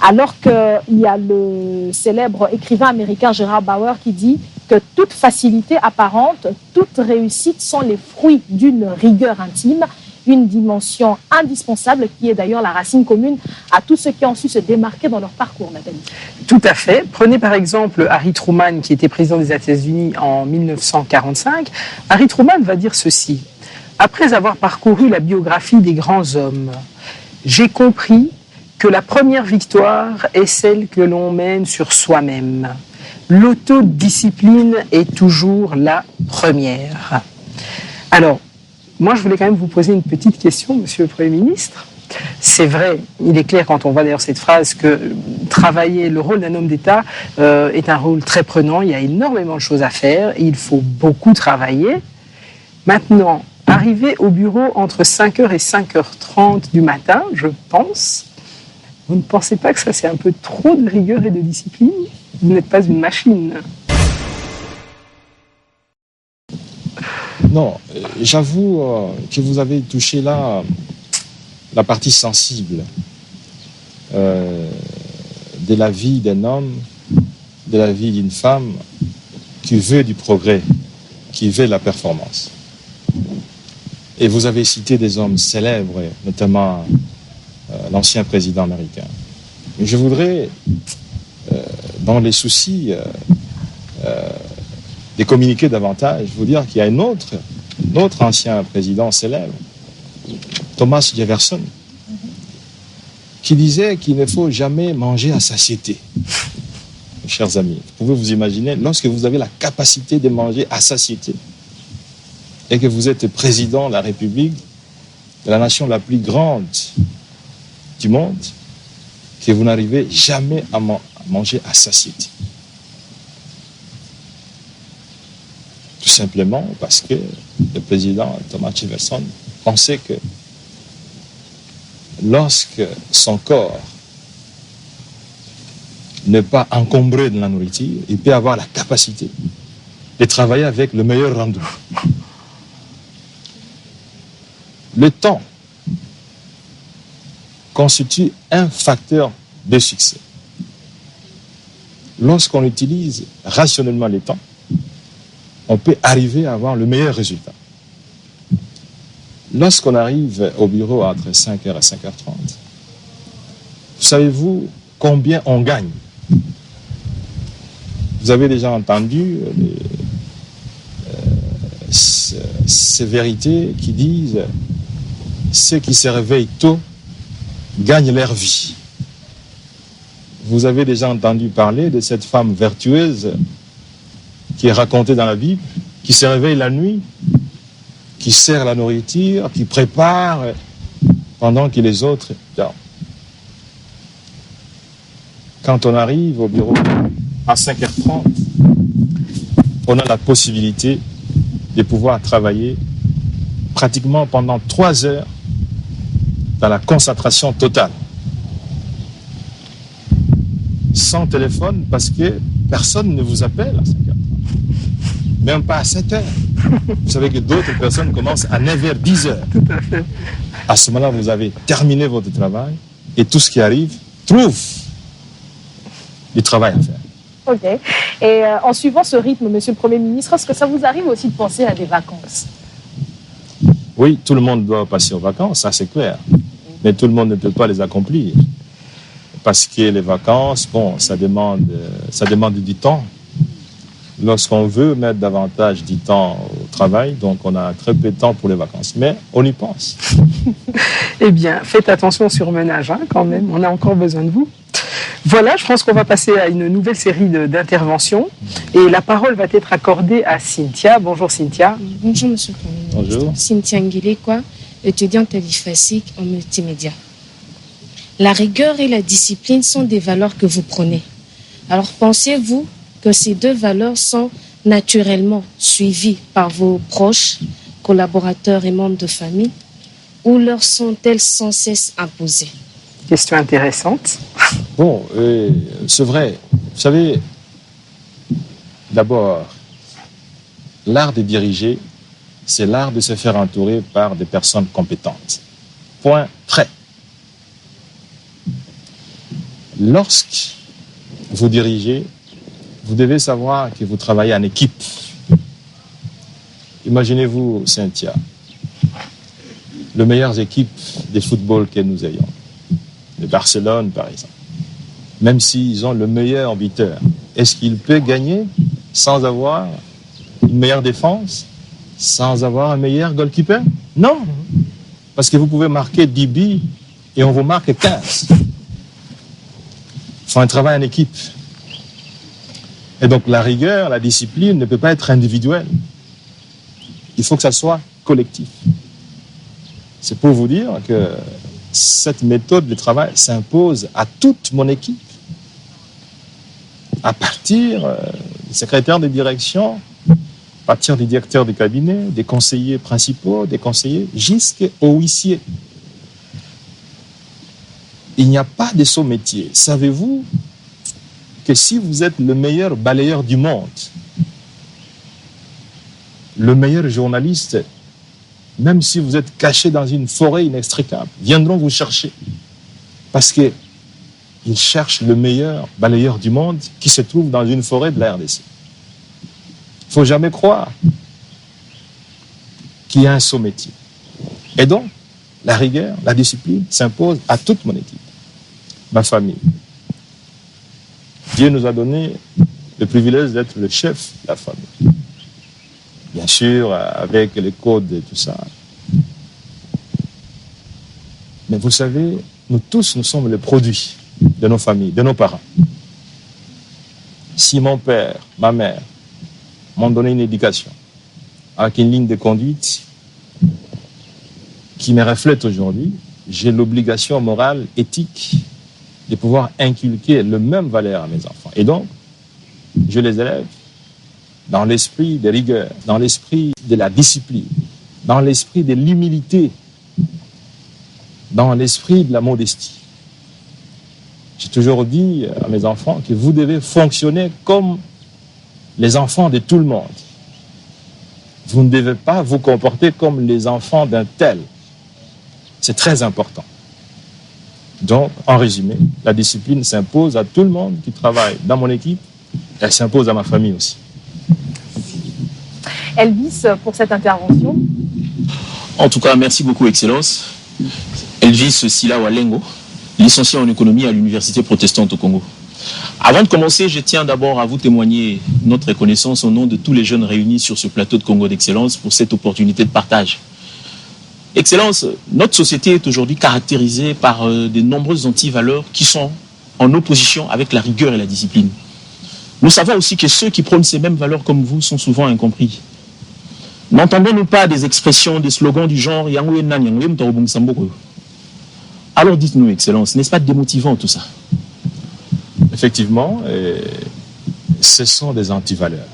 Alors qu'il y a le célèbre écrivain américain Gerald Bauer qui dit que toute facilité apparente, toute réussite sont les fruits d'une rigueur intime, une dimension indispensable qui est d'ailleurs la racine commune à tous ceux qui ont su se démarquer dans leur parcours, Nathalie. Tout à fait. Prenez par exemple Harry Truman, qui était président des États-Unis en 1945. Harry Truman va dire ceci: après avoir parcouru la biographie des grands hommes, j'ai compris que la première victoire est celle que l'on mène sur soi-même. L'autodiscipline est toujours la première. Alors, moi, je voulais quand même vous poser une petite question, Monsieur le Premier ministre. C'est vrai, il est clair quand on voit d'ailleurs cette phrase que travailler, le rôle d'un homme d'État est un rôle très prenant. Il y a énormément de choses à faire et il faut beaucoup travailler. Maintenant, arriver au bureau entre 5h et 5h30 du matin, je pense, vous ne pensez pas que ça c'est un peu trop de rigueur et de discipline? Vous n'êtes pas une machine. Non, j'avoue que vous avez touché là la partie sensible de la vie d'un homme, de la vie d'une femme qui veut du progrès, qui veut la performance. Et vous avez cité des hommes célèbres, notamment l'ancien président américain. Mais je voudrais, dans les soucis de communiquer davantage, vous dire qu'il y a un autre ancien président célèbre, Thomas Jefferson, qui disait qu'il ne faut jamais manger à satiété. Chers amis, vous pouvez vous imaginer, lorsque vous avez la capacité de manger à satiété et que vous êtes président de la République, de la nation la plus grande du monde, que vous n'arrivez jamais à manger à satiété. Tout simplement parce que le président Thomas Jefferson pensait que lorsque son corps n'est pas encombré de la nourriture, il peut avoir la capacité de travailler avec le meilleur rendu. Le temps constitue un facteur de succès. Lorsqu'on utilise rationnellement le temps, on peut arriver à avoir le meilleur résultat. Lorsqu'on arrive au bureau entre 5h et 5h30, savez-vous combien on gagne? Vous avez déjà entendu ces vérités qui disent ceux qui se réveillent tôt gagnent leur vie. Vous avez déjà entendu parler de cette femme vertueuse qui est racontée dans la Bible, qui se réveille la nuit, qui sert la nourriture, qui prépare pendant que les autres dorment. Quand on arrive au bureau à 5h30, on a la possibilité de pouvoir travailler pratiquement pendant 3 heures dans la concentration totale. Sans téléphone, parce que personne ne vous appelle à 5h30. Même pas à 7h. Vous savez que d'autres personnes commencent à 9h, 10h. Tout à fait. À ce moment-là, vous avez terminé votre travail et tout ce qui arrive trouve du travail à faire. Ok. Et en suivant ce rythme, Monsieur le Premier ministre, est-ce que ça vous arrive aussi de penser à des vacances? Oui, tout le monde doit passer aux vacances, ça c'est clair. Mais tout le monde ne peut pas les accomplir. Parce que les vacances, bon, ça demande du temps. Lorsqu'on veut mettre davantage du temps au travail, donc on a très peu de temps pour les vacances. Mais on y pense. Eh bien, faites attention au surmenage, quand même. On a encore besoin de vous. Voilà, je pense qu'on va passer à une nouvelle série d'interventions. Et la parole va être accordée à Cynthia. Bonjour Cynthia. Bonjour Monsieur le Premier ministre. Bonjour. Cynthia Nguilekwa, étudiante à l'IFASIC en multimédia. La rigueur et la discipline sont des valeurs que vous prenez. Alors pensez-vous que ces deux valeurs sont naturellement suivies par vos proches, collaborateurs et membres de famille, ou leur sont-elles sans cesse imposées? Question intéressante. Bon, c'est vrai. Vous savez, d'abord, l'art de diriger, c'est l'art de se faire entourer par des personnes compétentes. Point, trait. Lorsque vous dirigez, vous devez savoir que vous travaillez en équipe. Imaginez-vous, Cynthia, les meilleures équipes de football que nous ayons, de Barcelone par exemple, même s'ils ont le meilleur buteur, est-ce qu'il peut gagner sans avoir une meilleure défense, sans avoir un meilleur goalkeeper? Non, parce que vous pouvez marquer 10 buts et on vous marque 15. Il faut un travail en équipe. Et donc la rigueur, la discipline ne peut pas être individuelle. Il faut que ça soit collectif. C'est pour vous dire que cette méthode de travail s'impose à toute mon équipe. À partir du secrétaire de direction, à partir du directeur de cabinet, des conseillers principaux, des conseillers, jusqu'aux huissiers. Il n'y a pas de saut métier. Savez-vous que si vous êtes le meilleur balayeur du monde, le meilleur journaliste, même si vous êtes caché dans une forêt inextricable, viendront vous chercher. Parce qu'ils cherchent le meilleur balayeur du monde qui se trouve dans une forêt de la RDC. Il ne faut jamais croire qu'il y a un saut métier. Et donc, la rigueur, la discipline s'impose à toute mon équipe, ma famille. Dieu nous a donné le privilège d'être le chef de la famille. Bien sûr, avec les codes et tout ça. Mais vous savez, nous tous, nous sommes le produit de nos familles, de nos parents. Si mon père, ma mère m'ont donné une éducation avec une ligne de conduite qui me reflète aujourd'hui, j'ai l'obligation morale, éthique, de pouvoir inculquer le même valeur à mes enfants. Et donc, je les élève dans l'esprit de rigueur, dans l'esprit de la discipline, dans l'esprit de l'humilité, dans l'esprit de la modestie. J'ai toujours dit à mes enfants que vous devez fonctionner comme les enfants de tout le monde. Vous ne devez pas vous comporter comme les enfants d'un tel. C'est très important. Donc, en résumé, la discipline s'impose à tout le monde qui travaille dans mon équipe. Elle s'impose à ma famille aussi. Elvis, pour cette intervention. En tout cas, merci beaucoup, Excellence. Elvis Sila Walengo, licencié en économie à l'Université protestante au Congo. Avant de commencer, je tiens d'abord à vous témoigner notre reconnaissance au nom de tous les jeunes réunis sur ce plateau de Congo d'Excellence pour cette opportunité de partage. Excellence, notre société est aujourd'hui caractérisée par de nombreuses antivaleurs qui sont en opposition avec la rigueur et la discipline. Nous savons aussi que ceux qui prônent ces mêmes valeurs comme vous sont souvent incompris. N'entendons-nous pas des expressions, des slogans du genre « Alors dites-nous, Excellence, n'est-ce pas démotivant tout ça? Effectivement, ce sont des antivaleurs.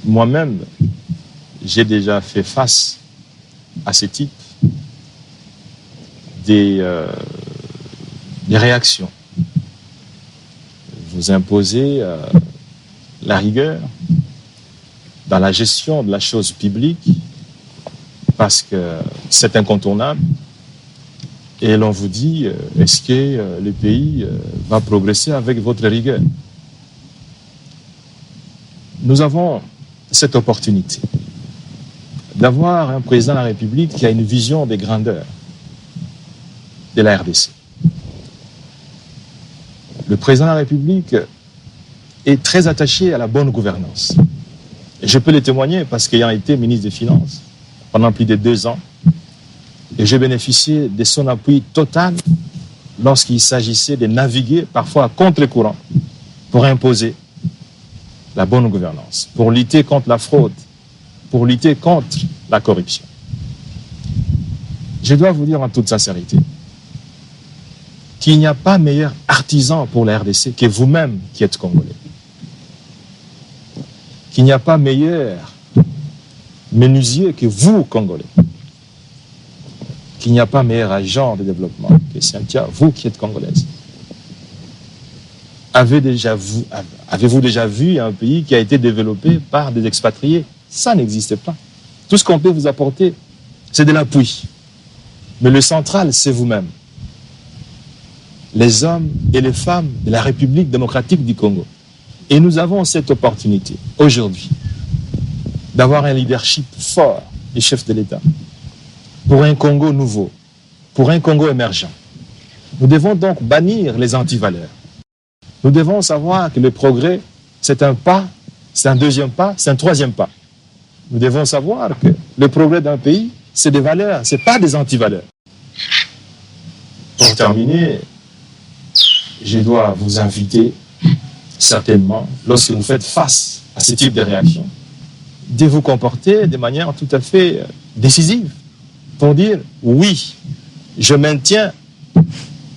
Moi-même, j'ai déjà fait face à ce type des réactions. Vous imposez la rigueur dans la gestion de la chose publique parce que c'est incontournable et l'on vous dit est-ce que le pays va progresser avec votre rigueur? Nous avons cette opportunité d'avoir un président de la République qui a une vision des grandeurs de la RDC. Le président de la République est très attaché à la bonne gouvernance. Je peux les témoigner parce qu'ayant été ministre des Finances pendant plus de 2 ans, et j'ai bénéficié de son appui total lorsqu'il s'agissait de naviguer parfois à contre-courant pour imposer la bonne gouvernance, pour lutter contre la fraude, pour lutter contre la corruption. Je dois vous dire en toute sincérité qu'il n'y a pas meilleur artisan pour la RDC que vous-même qui êtes Congolais. Qu'il n'y a pas meilleur menuisier que vous, Congolais. Qu'il n'y a pas meilleur agent de développement que Cynthia, vous qui êtes Congolaise. Avez-vous déjà vu un pays qui a été développé par des expatriés? Ça n'existe pas. Tout ce qu'on peut vous apporter, c'est de l'appui. Mais le central, c'est vous-même. Les hommes et les femmes de la République démocratique du Congo. Et nous avons cette opportunité, aujourd'hui, d'avoir un leadership fort des chefs de l'État pour un Congo nouveau, pour un Congo émergent. Nous devons donc bannir les antivaleurs. Nous devons savoir que le progrès, c'est un pas, c'est un deuxième pas, c'est un troisième pas. Nous devons savoir que le progrès d'un pays, c'est des valeurs, ce n'est pas des antivaleurs. Pour terminer, je dois vous inviter, certainement, lorsque vous faites face à ce type de réaction, de vous comporter de manière tout à fait décisive pour dire oui, je maintiens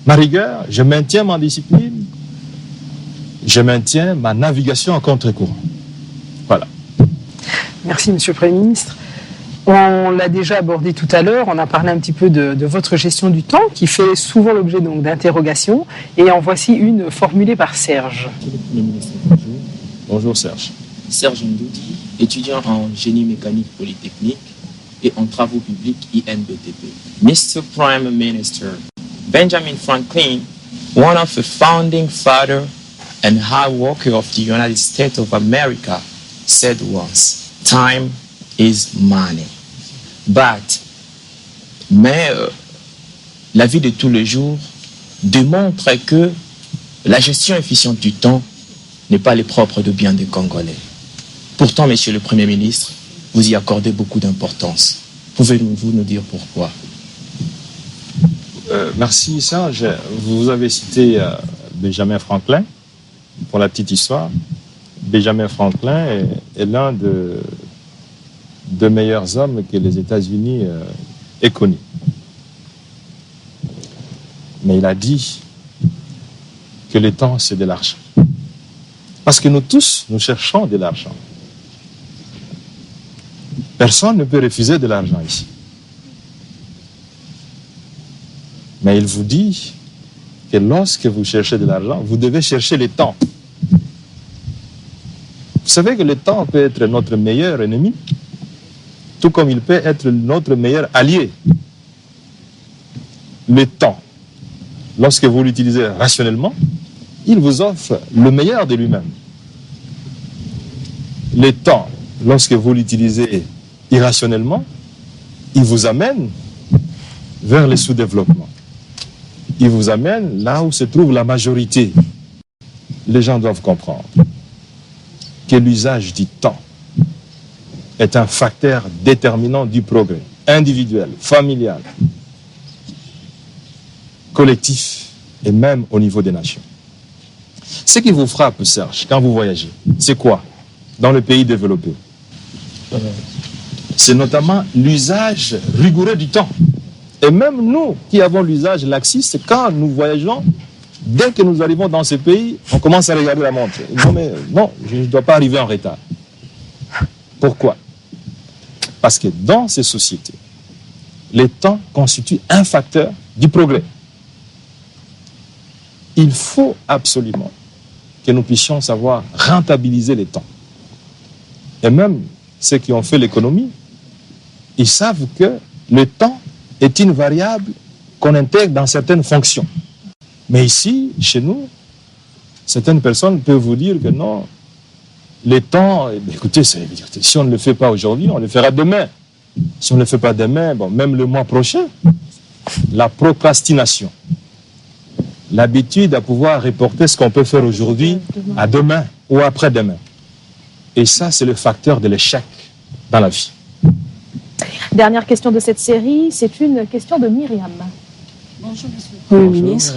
ma rigueur, je maintiens ma discipline, je maintiens ma navigation en contre-courant. Voilà. Merci, Monsieur le Premier ministre. On l'a déjà abordé tout à l'heure, on a parlé un petit peu de votre gestion du temps qui fait souvent l'objet donc d'interrogations et en voici une formulée par Serge. Bonjour Serge. Serge Ndoudi, étudiant en génie mécanique polytechnique et en travaux publics INBTP. Mr. Prime Minister, Benjamin Franklin, one of the founding fathers and hard worker of the United States of America, said once, time is money. Mais la vie de tous les jours démontre que la gestion efficiente du temps n'est pas le propre de bien des Congolais. Pourtant, Monsieur le Premier ministre, vous y accordez beaucoup d'importance. Pouvez-vous nous dire pourquoi? Merci Serge. Vous avez cité Benjamin Franklin. Pour la petite histoire, Benjamin Franklin est l'un des meilleurs hommes que les États-Unis aient connus. Mais il a dit que le temps, c'est de l'argent. Parce que nous tous, nous cherchons de l'argent. Personne ne peut refuser de l'argent ici. Mais il vous dit que lorsque vous cherchez de l'argent, vous devez chercher le temps. Vous savez que le temps peut être notre meilleur ennemi, tout comme il peut être notre meilleur allié. Le temps, lorsque vous l'utilisez rationnellement, il vous offre le meilleur de lui-même. Le temps, lorsque vous l'utilisez irrationnellement, il vous amène vers le sous-développement. Il vous amène là où se trouve la majorité. Les gens doivent comprendre que l'usage du temps est un facteur déterminant du progrès individuel, familial, collectif et même au niveau des nations. Ce qui vous frappe, Serge, quand vous voyagez, c'est quoi dans le pays développé? C'est notamment l'usage rigoureux du temps. Et même nous qui avons l'usage laxiste, quand nous voyageons, dès que nous arrivons dans ces pays, on commence à regarder la montre. Non, mais non, je ne dois pas arriver en retard. Pourquoi? Parce que dans ces sociétés, le temps constitue un facteur du progrès. Il faut absolument que nous puissions savoir rentabiliser les temps. Et même ceux qui ont fait l'économie, ils savent que le temps est une variable qu'on intègre dans certaines fonctions. Mais ici, chez nous, certaines personnes peuvent vous dire que non, le temps, écoutez, si on ne le fait pas aujourd'hui, on le fera demain. Si on ne le fait pas demain, bon, même le mois prochain, la procrastination, l'habitude à pouvoir reporter ce qu'on peut faire aujourd'hui à demain ou après-demain. Et ça, c'est le facteur de l'échec dans la vie. Dernière question de cette série, c'est une question de Myriam. Bonjour, monsieur le Premier ministre.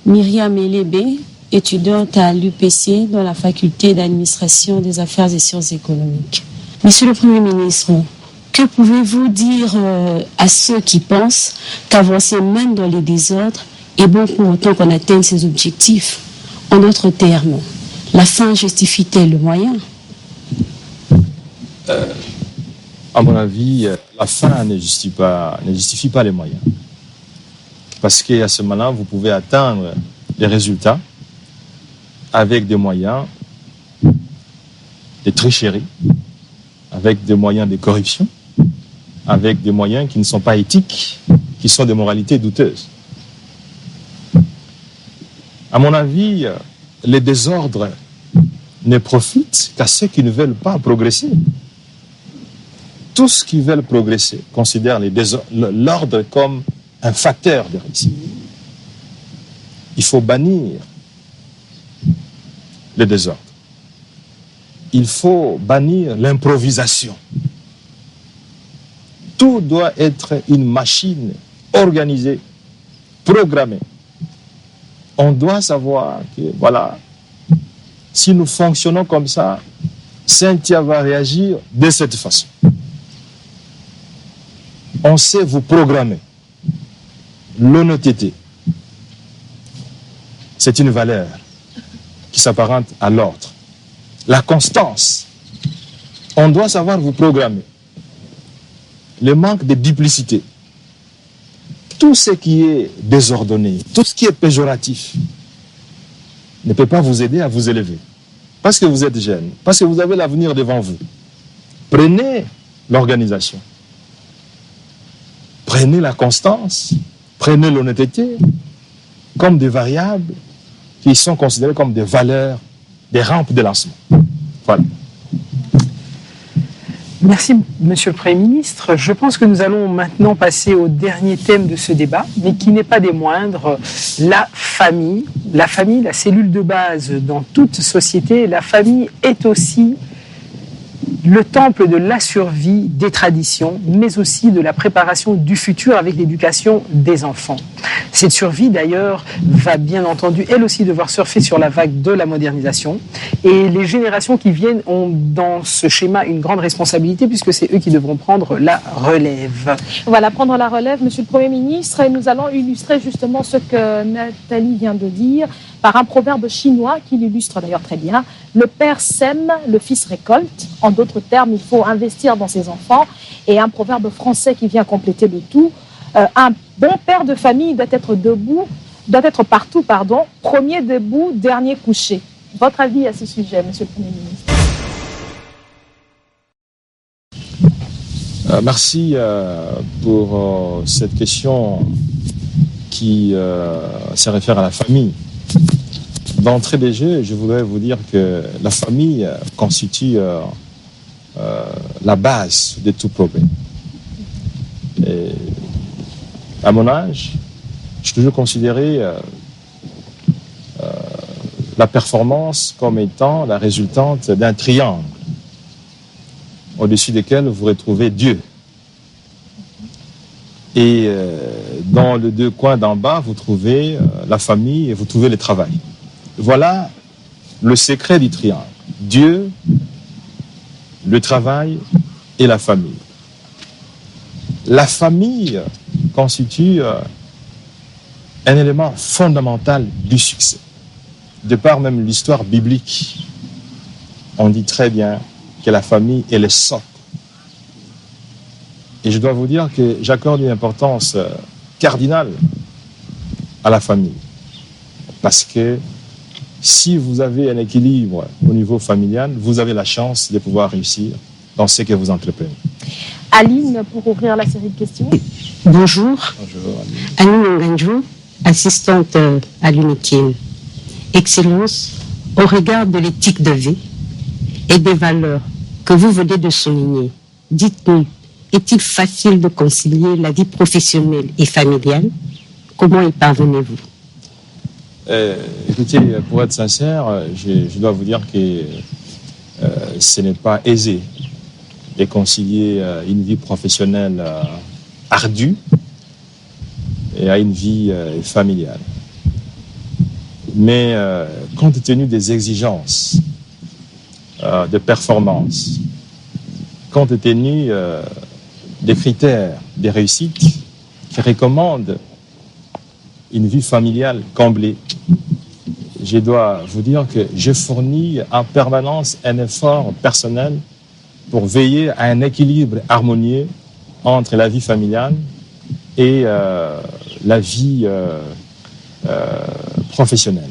Myriam Elébé, étudiante à l'UPC dans la faculté d'administration des affaires et sciences économiques. Monsieur le Premier ministre, que pouvez-vous dire à ceux qui pensent qu'avancer même dans les désordres est bon pour autant qu'on atteigne ses objectifs? En d'autres termes, la fin justifie-t-elle le moyen? À mon avis, la fin ne justifie pas les moyens. Parce qu'à ce moment-là, vous pouvez atteindre des résultats avec des moyens de tricherie, avec des moyens de corruption, avec des moyens qui ne sont pas éthiques, qui sont des moralités douteuses. À mon avis, les désordres ne profitent qu'à ceux qui ne veulent pas progresser. Tous qui veulent progresser considèrent l'ordre comme un facteur de réussite. Il faut bannir le désordre. Il faut bannir l'improvisation. Tout doit être une machine organisée, programmée. On doit savoir que, voilà, si nous fonctionnons comme ça, Cynthia va réagir de cette façon. On sait vous programmer. L'honnêteté, c'est une valeur qui s'apparente à l'ordre. La constance, on doit savoir vous programmer. Le manque de duplicité, tout ce qui est désordonné, tout ce qui est péjoratif, ne peut pas vous aider à vous élever. Parce que vous êtes jeune, parce que vous avez l'avenir devant vous. Prenez l'organisation, prenez la constance, prenez l'honnêteté comme des variables qui sont considérées comme des valeurs, des rampes de lancement. Voilà. Merci, Monsieur le Premier ministre. Je pense que nous allons maintenant passer au dernier thème de ce débat, mais qui n'est pas des moindres, la famille. La famille, la cellule de base dans toute société. La famille est aussi le temple de la survie des traditions, mais aussi de la préparation du futur avec l'éducation des enfants. Cette survie, d'ailleurs, va bien entendu, elle aussi, devoir surfer sur la vague de la modernisation. Et les générations qui viennent ont dans ce schéma une grande responsabilité, puisque c'est eux qui devront prendre la relève. Voilà, prendre la relève, Monsieur le Premier ministre, et nous allons illustrer justement ce que Nathalie vient de dire par un proverbe chinois qui l'illustre d'ailleurs très bien. Le père sème, le fils récolte. En d'autres termes, il faut investir dans ses enfants. Et un proverbe français qui vient compléter le tout. Un bon père de famille doit être partout, premier debout, dernier couché. Votre avis à ce sujet, Monsieur le Premier ministre? Merci pour cette question qui se réfère à la famille. D'entrée des jeux, je voudrais vous dire que la famille constitue la base de tout problème. Et à mon âge, j'ai toujours considéré la performance comme étant la résultante d'un triangle au-dessus desquels vous retrouvez Dieu. Et dans les deux coins d'en bas, vous trouvez la famille et vous trouvez le travail. Voilà le secret du triangle. Dieu, le travail et la famille. La famille constitue un élément fondamental du succès. De par même l'histoire biblique, on dit très bien que la famille est le socle. Et je dois vous dire que j'accorde une importance cardinale à la famille. Parce que si vous avez un équilibre au niveau familial, vous avez la chance de pouvoir réussir dans ce que vous entreprenez. Aline, pour ouvrir la série de questions. Bonjour. Bonjour, Aline Nganjou, assistante à l'UNITIM. Excellence, au regard de l'éthique de vie et des valeurs que vous venez de souligner, dites-nous, est-il facile de concilier la vie professionnelle et familiale? Comment y parvenez-vous? Écoutez, pour être sincère, je dois vous dire que ce n'est pas aisé de concilier une vie professionnelle ardue et à une vie familiale. Mais compte tenu des exigences de performance, compte tenu des critères de réussite qui recommandent une vie familiale comblée, je dois vous dire que je fournis en permanence un effort personnel pour veiller à un équilibre harmonieux entre la vie familiale et la vie professionnelle.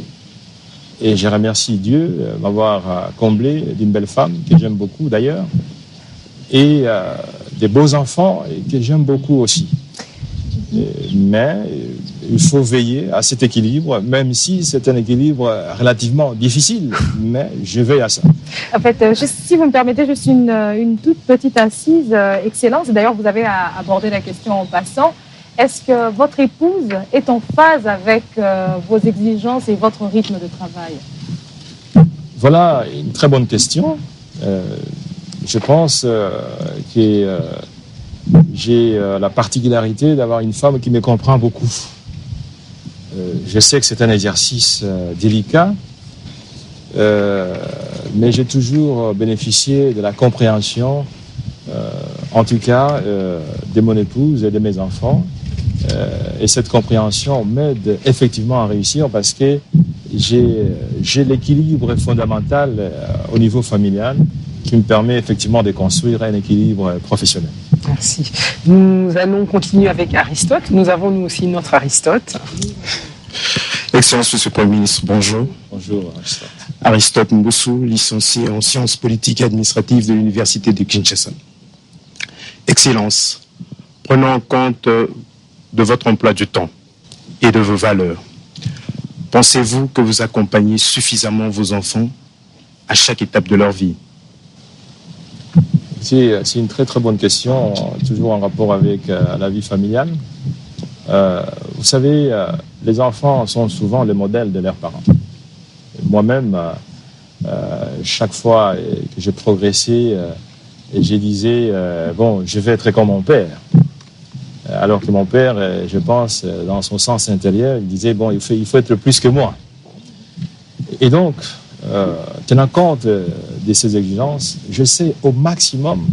Et je remercie Dieu de m'avoir comblé d'une belle femme que j'aime beaucoup d'ailleurs, et des beaux enfants que j'aime beaucoup aussi. Mais il faut veiller à cet équilibre, même si c'est un équilibre relativement difficile, mais je veille à ça. En fait, si vous me permettez, juste une toute petite incise, Excellence. D'ailleurs, vous avez abordé la question en passant. Est-ce que votre épouse est en phase avec vos exigences et votre rythme de travail? Voilà une très bonne question. Je pense que j'ai la particularité d'avoir une femme qui me comprend beaucoup. Je sais que c'est un exercice délicat, mais j'ai toujours bénéficié de la compréhension, en tout cas, de mon épouse et de mes enfants. Et cette compréhension m'aide effectivement à réussir parce que j'ai l'équilibre fondamental au niveau familial qui me permet effectivement de construire un équilibre professionnel. Merci. Nous allons continuer avec Aristote. Nous avons nous aussi notre Aristote. Excellence, Monsieur le Premier ministre, bonjour. Bonjour, Aristote. Aristote Mboussou, licencié en sciences politiques et administratives de l'Université de Kinshasa. Excellence, prenant en compte de votre emploi du temps et de vos valeurs, pensez-vous que vous accompagnez suffisamment vos enfants à chaque étape de leur vie? C'est une très très bonne question, toujours en rapport avec la vie familiale. Vous savez, les enfants sont souvent les modèles de leurs parents. Moi-même, chaque fois que j'ai progressé, je disais, bon, je vais être comme mon père. Alors que mon père, je pense, dans son sens intérieur, il disait, bon, il faut être plus que moi. Et donc, tenant compte de ces exigences, j'essaie au maximum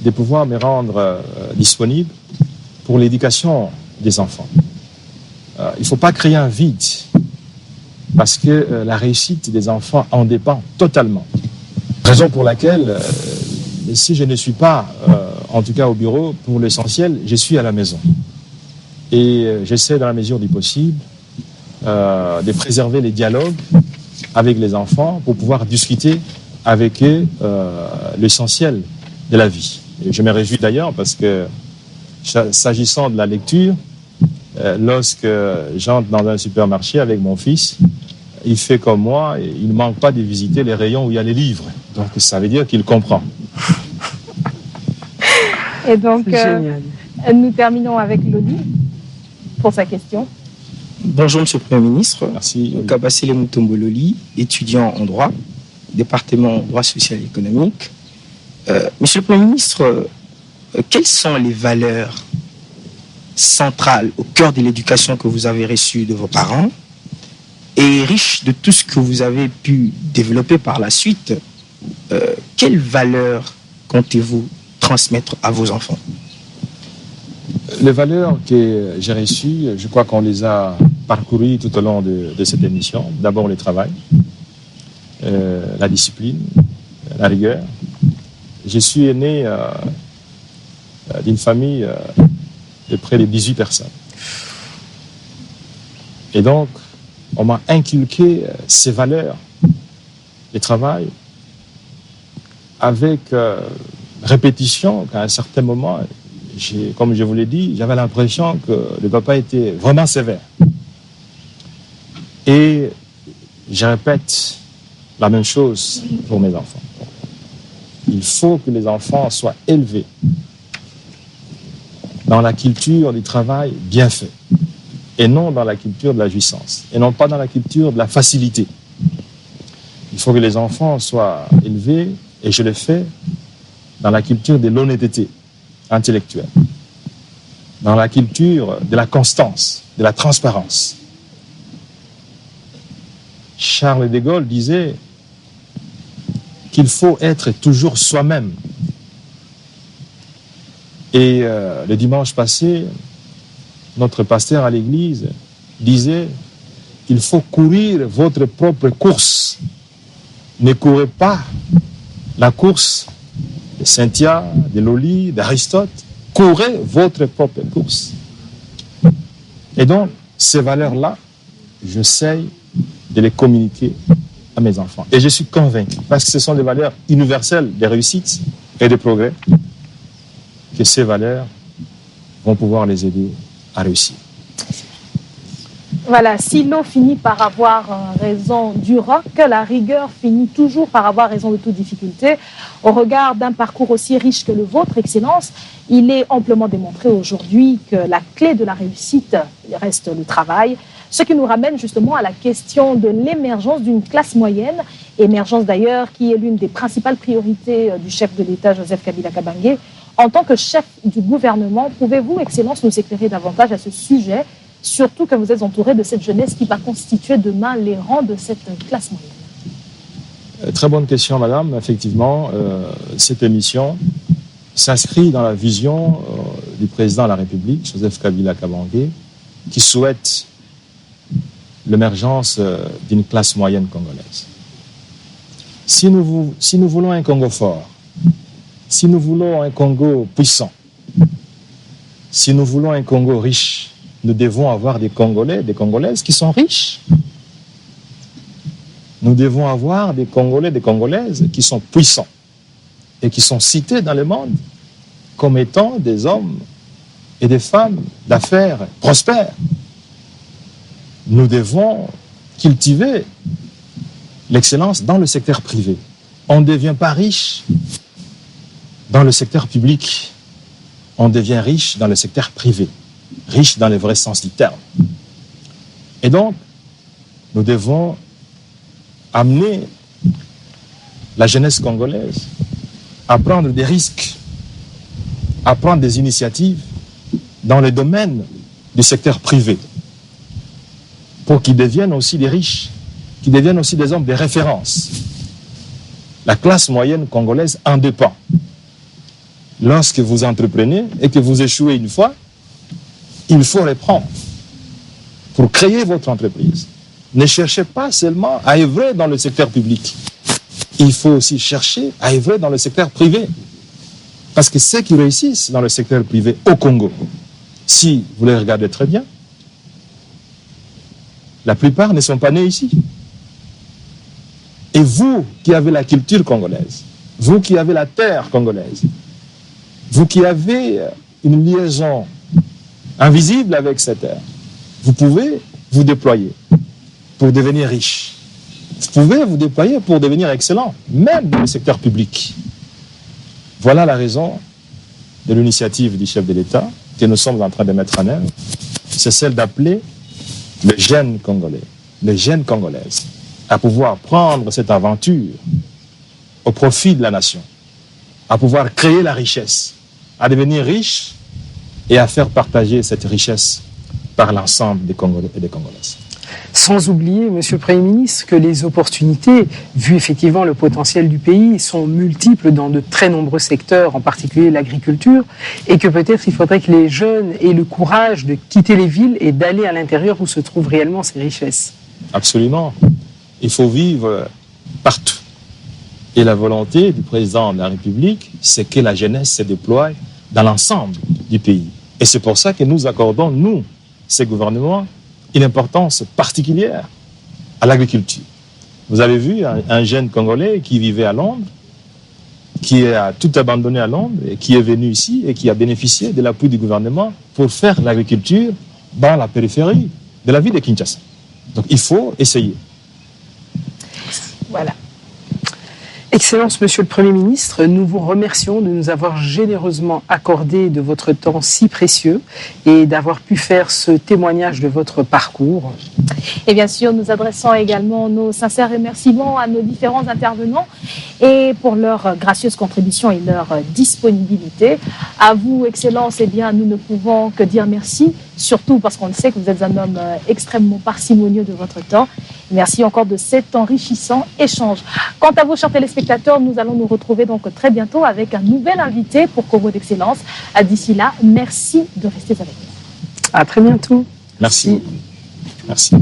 de pouvoir me rendre disponible pour l'éducation des enfants. Il ne faut pas créer un vide, parce que la réussite des enfants en dépend totalement. Raison pour laquelle, si je ne suis pas, en tout cas au bureau, pour l'essentiel, je suis à la maison. Et j'essaie, dans la mesure du possible, de préserver les dialogues avec les enfants pour pouvoir discuter avec eux l'essentiel de la vie. Et je me réjouis d'ailleurs parce que, s'agissant de la lecture, lorsque j'entre dans un supermarché avec mon fils, il fait comme moi, et il ne manque pas de visiter les rayons où il y a les livres. Donc ça veut dire qu'il comprend. Et donc, nous terminons avec Loli pour sa question. Bonjour, Monsieur le Premier ministre. Merci. Kabasele Mutombo Loli, étudiant en droit, département droit social et économique. Monsieur le Premier ministre, quelles sont les valeurs centrales au cœur de l'éducation que vous avez reçue de vos parents et riche de tout ce que vous avez pu développer par la suite, quelles valeurs comptez-vous transmettre à vos enfants? Les valeurs que j'ai reçues, je crois qu'on les a parcourues tout au long de cette émission. D'abord le travail, la discipline, la rigueur. Je suis né d'une famille de près de 18 personnes. Et donc, on m'a inculqué ces valeurs de travail avec répétition qu'à un certain moment, comme je vous l'ai dit, j'avais l'impression que le papa était vraiment sévère. Et je répète la même chose pour mes enfants. Il faut que les enfants soient élevés dans la culture du travail bien fait, et non dans la culture de la jouissance, et non pas dans la culture de la facilité. Il faut que les enfants soient élevés Et je l'ai fait dans la culture de l'honnêteté intellectuelle, dans la culture de la constance, de la transparence. Charles de Gaulle disait qu'il faut être toujours soi-même. Et le dimanche passé, notre pasteur à l'église disait qu'il faut courir votre propre course. Ne courez pas la course de Cynthia, de Loli, d'Aristote. Courez votre propre course. Et donc, ces valeurs-là, j'essaie de les communiquer à mes enfants. Et je suis convaincu, parce que ce sont des valeurs universelles de réussite et de progrès, que ces valeurs vont pouvoir les aider à réussir. Voilà, si l'eau finit par avoir raison du roc, la rigueur finit toujours par avoir raison de toute difficulté. Au regard d'un parcours aussi riche que le vôtre, Excellence, il est amplement démontré aujourd'hui que la clé de la réussite reste le travail. Ce qui nous ramène justement à la question de l'émergence d'une classe moyenne, émergence d'ailleurs qui est l'une des principales priorités du chef de l'État, Joseph Kabila Kabange. En tant que chef du gouvernement, pouvez-vous, Excellence, nous éclairer davantage à ce sujet, surtout que vous êtes entouré de cette jeunesse qui va constituer demain les rangs de cette classe moyenne? Très bonne question, madame. Effectivement, cette émission s'inscrit dans la vision du président de la République, Joseph Kabila Kabange, qui souhaite l'émergence d'une classe moyenne congolaise. Si nous voulons un Congo fort, si nous voulons un Congo puissant, si nous voulons un Congo riche, nous devons avoir des Congolais, des Congolaises qui sont riches. Nous devons avoir des Congolais, des Congolaises qui sont puissants et qui sont cités dans le monde comme étant des hommes et des femmes d'affaires prospères. Nous devons cultiver l'excellence dans le secteur privé. On ne devient pas riche dans le secteur public. On devient riche dans le secteur privé. Riche dans le vrai sens du terme. Et donc, nous devons amener la jeunesse congolaise à prendre des risques, à prendre des initiatives dans les domaines du secteur privé, pour qu'ils deviennent aussi des riches, qu'ils deviennent aussi des hommes de référence. La classe moyenne congolaise en dépend. Lorsque vous entreprenez et que vous échouez une fois, il faut reprendre pour créer votre entreprise. Ne cherchez pas seulement à œuvrer dans le secteur public. Il faut aussi chercher à œuvrer dans le secteur privé. Parce que ceux qui réussissent dans le secteur privé au Congo, si vous les regardez très bien, la plupart ne sont pas nés ici. Et vous qui avez la culture congolaise, vous qui avez la terre congolaise, vous qui avez une liaison invisible avec cette terre, vous pouvez vous déployer pour devenir riche. Vous pouvez vous déployer pour devenir excellent, même dans le secteur public. Voilà la raison de l'initiative du chef de l'État que nous sommes en train de mettre en œuvre. C'est celle d'appeler les jeunes Congolais, les jeunes Congolaises, à pouvoir prendre cette aventure au profit de la nation, à pouvoir créer la richesse, à devenir riches et à faire partager cette richesse par l'ensemble des Congolais et des Congolaises. Sans oublier, Monsieur le Premier ministre, que les opportunités, vu effectivement le potentiel du pays, sont multiples dans de très nombreux secteurs, en particulier l'agriculture, et que peut-être il faudrait que les jeunes aient le courage de quitter les villes et d'aller à l'intérieur où se trouvent réellement ces richesses. Absolument. Il faut vivre partout. Et la volonté du président de la République, c'est que la jeunesse se déploie dans l'ensemble du pays. Et c'est pour ça que nous accordons, nous, ces gouvernements, une importance particulière à l'agriculture. Vous avez vu un jeune Congolais qui vivait à Londres, qui a tout abandonné à Londres et qui est venu ici et qui a bénéficié de l'appui du gouvernement pour faire l'agriculture dans la périphérie de la ville de Kinshasa. Donc il faut essayer. Voilà. Excellence, Monsieur le Premier ministre, nous vous remercions de nous avoir généreusement accordé de votre temps si précieux et d'avoir pu faire ce témoignage de votre parcours. Et bien sûr, nous adressons également nos sincères remerciements à nos différents intervenants et pour leur gracieuse contribution et leur disponibilité. À vous, Excellence, eh bien, nous ne pouvons que dire merci, surtout parce qu'on sait que vous êtes un homme extrêmement parcimonieux de votre temps. Merci encore de cet enrichissant échange. Quant à vous, chers téléspectateurs, nous allons nous retrouver donc très bientôt avec un nouvel invité pour Congo d'Excellence. D'ici là, merci de rester avec nous. À très bientôt. Merci. Merci.